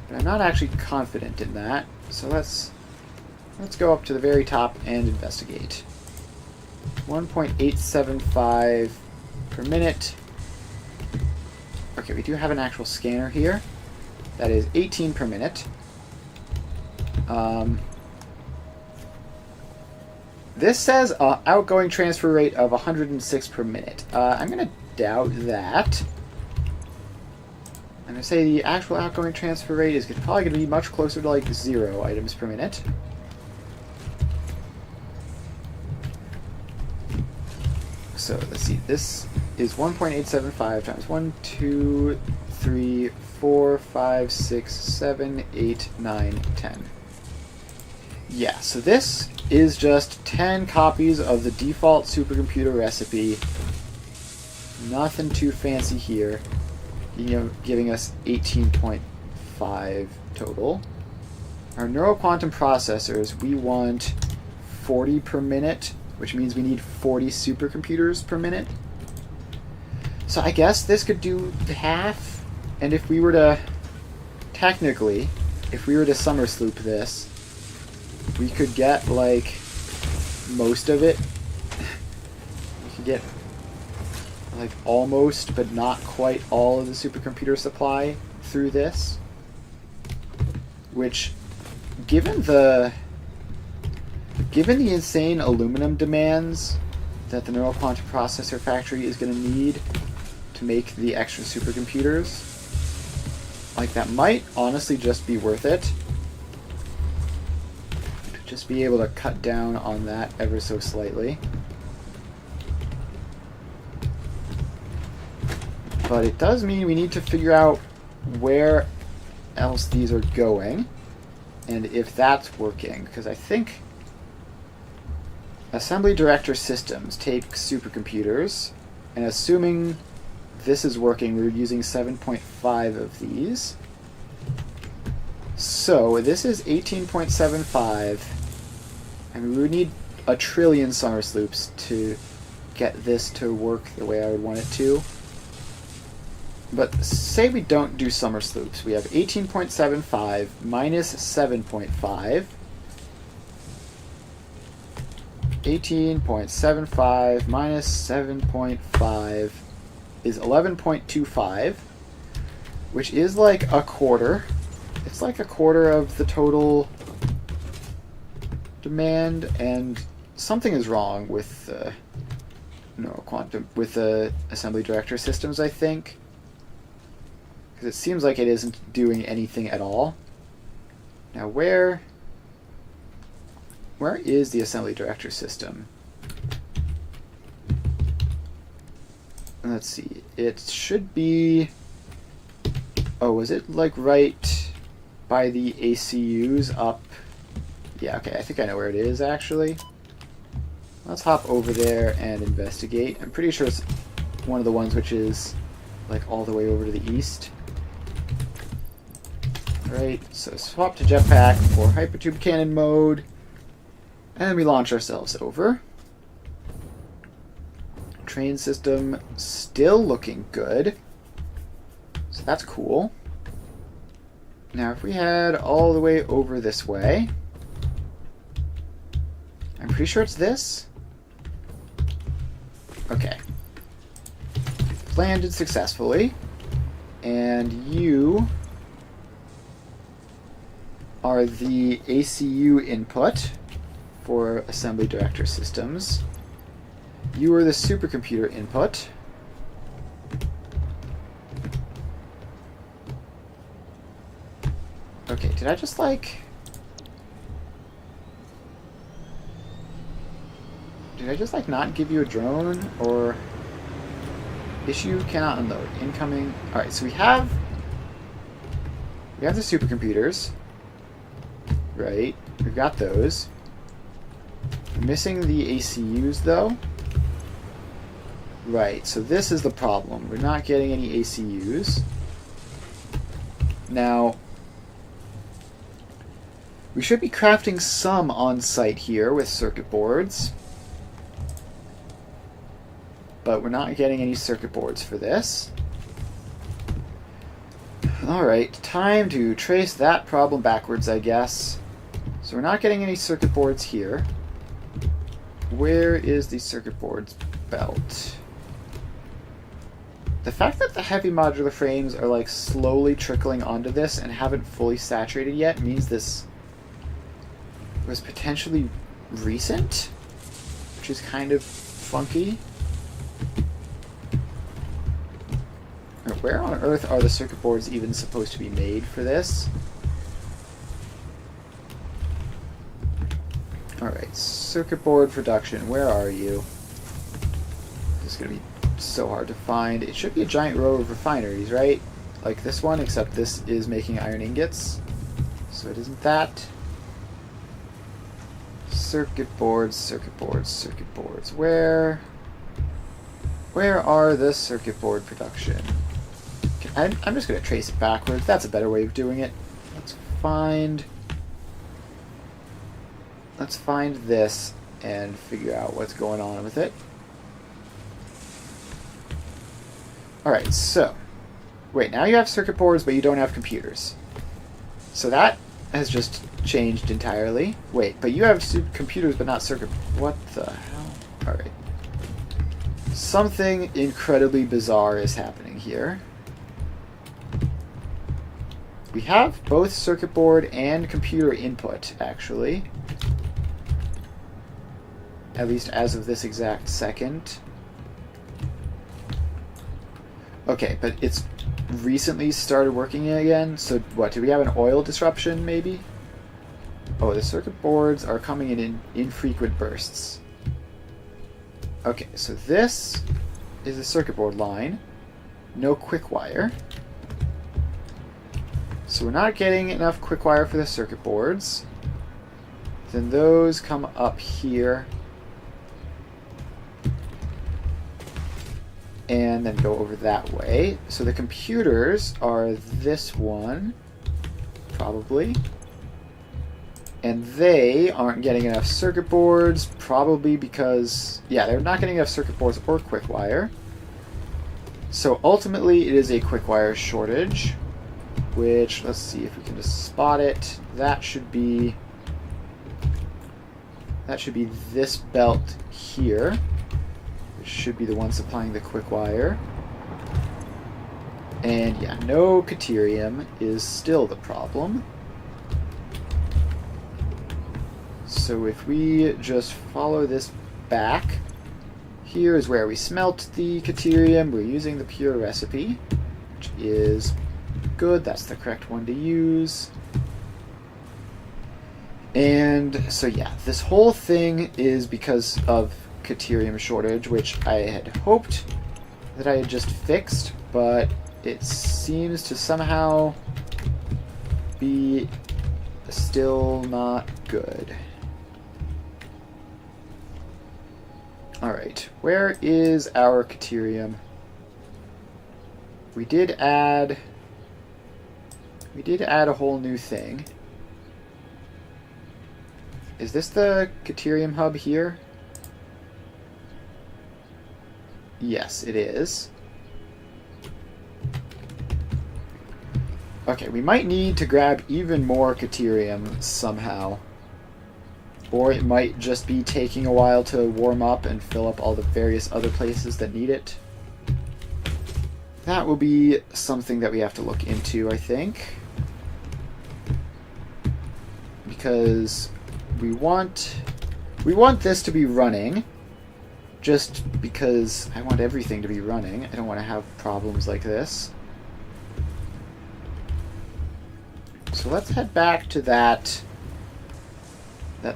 Speaker 1: But I'm not actually confident in that. So let's go up to the very top and investigate. 1.875 per minute. Okay, we do have an actual scanner here. That is 18 per minute. This says outgoing transfer rate of 106 per minute. I'm going to doubt that. I'm going to say the actual outgoing transfer rate is probably going to be much closer to like 0 items per minute. So let's see, this is 1.875 times 1, 2, 3, 4, 5, 6, 7, 8, 9, 10. Yeah, so this is just 10 copies of the default supercomputer recipe. Nothing too fancy here. Giving us 18.5 total. Our neural quantum processors, we want 40 per minute, which means we need 40 supercomputers per minute. So I guess this could do half, and if we were to, technically, if we were to summer sloop this, we could get, like, most of it. We could get, like, almost, but not quite all of the supercomputer supply through this. Which, given the insane aluminum demands that the neural quantum processor factory is going to need to make the extra supercomputers, like, that might honestly just be worth it. Just be able to cut down on that ever so slightly. But it does mean we need to figure out where else these are going and if that's working, because I think assembly director systems take supercomputers, and assuming this is working, we're using 7.5 of these. So this is 18.75. I mean, we would need a trillion summer sloops to get this to work the way I would want it to. But say we don't do summer sloops. We have 18.75 minus 7.5. 18.75 minus 7.5 is 11.25, which is like a quarter. It's like a quarter of the total demand, and something is wrong with with the assembly director systems, I think, because it seems like it isn't doing anything at all. Now, where is the assembly director system? Let's see. It should be Oh, was it like right by the ACUs up? Yeah, okay, I think I know where it is actually. Let's hop over there and investigate. I'm pretty sure it's one of the ones which is like all the way over to the east. Alright, so swap to jetpack for hypertube cannon mode. And we launch ourselves over. Train system still looking good. So that's cool. Now if we head all the way over this way, I'm pretty sure it's this. Okay. Landed successfully. And you are the ACU input for Assembly Director Systems. You are the supercomputer input. Okay, did I just like... Did I just like not give you a drone? Or... Issue cannot unload. Incoming... Alright, so we have the supercomputers. Right, we've got those. We're missing the ACUs though. Right, so this is the problem. We're not getting any ACUs. Now, we should be crafting some on site here with circuit boards. But we're not getting any circuit boards for this. Alright, time to trace that problem backwards, I guess. So we're not getting any circuit boards here. Where is the circuit boards belt? The fact that the heavy modular frames are like slowly trickling onto this and haven't fully saturated yet means this was potentially recent, which is kind of funky. Where on earth are the circuit boards even supposed to be made for this? Alright, circuit board production, where are you? This is going to be so hard to find. It should be a giant row of refineries, right? Like this one, except this is making iron ingots. So it isn't that. Circuit boards, circuit boards, circuit boards. Where are the circuit board production? I'm just going to trace it backwards. That's a better way of doing it. Let's find this and figure out what's going on with it. Alright, so... Wait, now you have circuit boards, but you don't have computers. So that has just changed entirely. Wait, but you have computers, but not circuit... What the hell? Alright. Something incredibly bizarre is happening here. We have both circuit board and computer input, actually. At least as of this exact second. Okay, but it's recently started working again, so what, do we have an oil disruption, maybe? Oh, the circuit boards are coming in infrequent bursts. Okay, so this is the circuit board line. No quick wire. So we're not getting enough quick wire for the circuit boards. Then those come up here. And then go over that way. So the computers are this one, probably. And they aren't getting enough circuit boards, probably because, yeah, they're not getting enough circuit boards or quick wire. So ultimately it is a quick wire shortage, which, let's see if we can just spot it. That should be this belt here. Should be the one supplying the quick wire. And yeah, no Caterium is still the problem. So if we just follow this back, here is where we smelt the Caterium. We're using the pure recipe, which is good. That's the correct one to use. And so yeah, this whole thing is because of Caterium shortage, which I had hoped that I had just fixed, but it seems to somehow be still not good. Alright, where is our Caterium? We did add a whole new thing. Is this the Caterium hub here? Yes, it is. Okay, we might need to grab even more Caterium somehow. Or it might just be taking a while to warm up and fill up all the various other places that need it. That will be something that we have to look into, I think. Because we want this to be running. Just because I want everything to be running. I don't want to have problems like this. So let's head back to that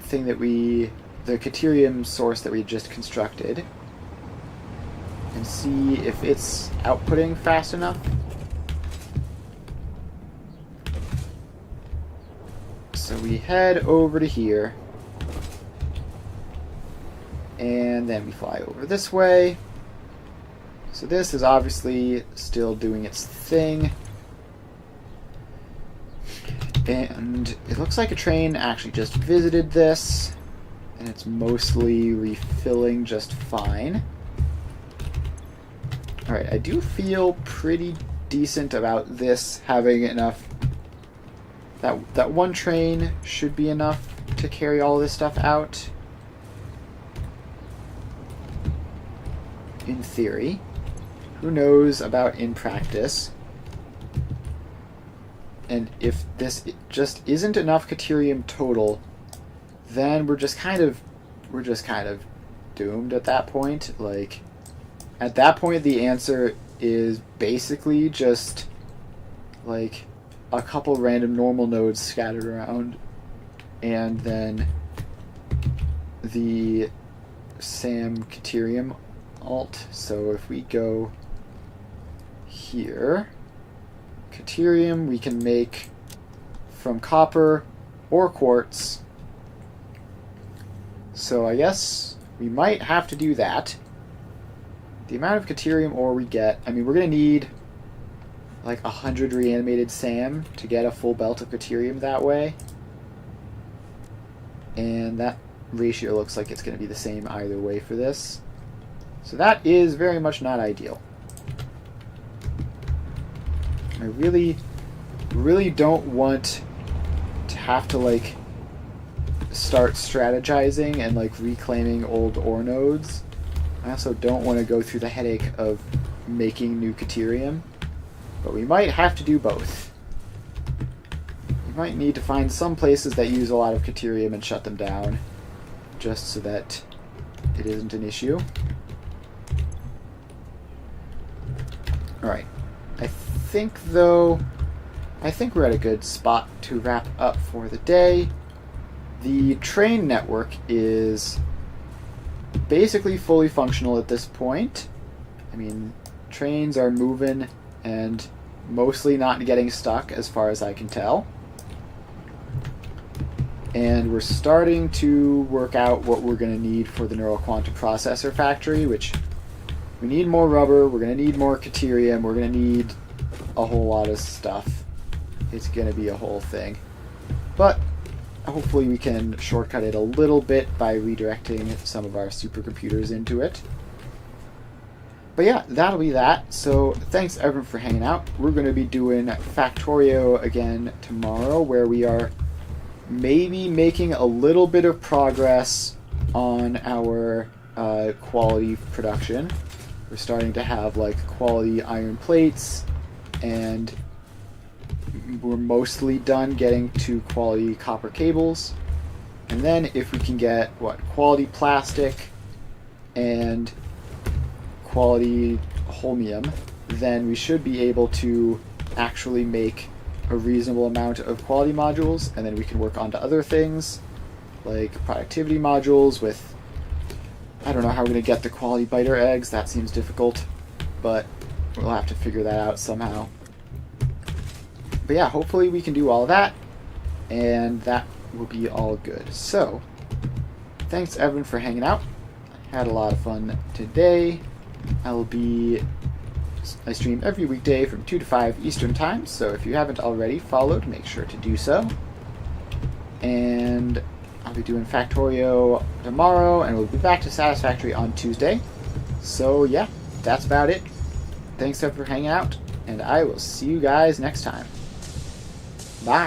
Speaker 1: thing that the Caterium source that we just constructed, and see if it's outputting fast enough. So we head over to here, and then we fly over this way. So this is obviously still doing its thing. And it looks like a train actually just visited this, and it's mostly refilling just fine. Alright, I do feel pretty decent about this having enough. That one train should be enough to carry all this stuff out. In theory. Who knows about in practice? And if this just isn't enough Caterium total, then we're just kind of doomed at that point. Like, at that point the answer is basically just like a couple random normal nodes scattered around, and then the SAM Caterium alt. So if we go here, Caterium we can make from copper or quartz. So I guess we might have to do that. The amount of Caterium ore we get, I mean, we're going to need like 100 reanimated SAM to get a full belt of Caterium that way. And that ratio looks like it's going to be the same either way for this. So that is very much not ideal. I really don't want to have to like start strategizing and like reclaiming old ore nodes. I also don't want to go through the headache of making new Caterium, but we might have to do both. We might need to find some places that use a lot of Caterium and shut them down, just so that it isn't an issue. Alright. I think we're at a good spot to wrap up for the day. The train network is basically fully functional at this point. I mean, trains are moving and mostly not getting stuck as far as I can tell. And we're starting to work out what we're going to need for the neural quantum processor factory, which we need more rubber, we're going to need more Caterium, we're going to need a whole lot of stuff. It's going to be a whole thing. But hopefully we can shortcut it a little bit by redirecting some of our supercomputers into it. But yeah, that'll be that. So thanks everyone for hanging out. We're going to be doing Factorio again tomorrow, where we are maybe making a little bit of progress on our quality production. We're starting to have like quality iron plates, and we're mostly done getting to quality copper cables. And then if we can get quality plastic and quality holmium, then we should be able to actually make a reasonable amount of quality modules, and then we can work on to other things like productivity modules with, I don't know how we're going to get the quality biter eggs, that seems difficult, but We'll have to figure that out somehow. But yeah, hopefully we can do all of that, and that will be all good. So, thanks everyone for hanging out. I had a lot of fun today. I stream every weekday from 2 to 5 Eastern Time, so if you haven't already followed, make sure to do so. And I'll be doing Factorio tomorrow, and we'll be back to Satisfactory on Tuesday. So yeah, that's about it. Thanks everyone for hanging out, and I will see you guys next time. Bye.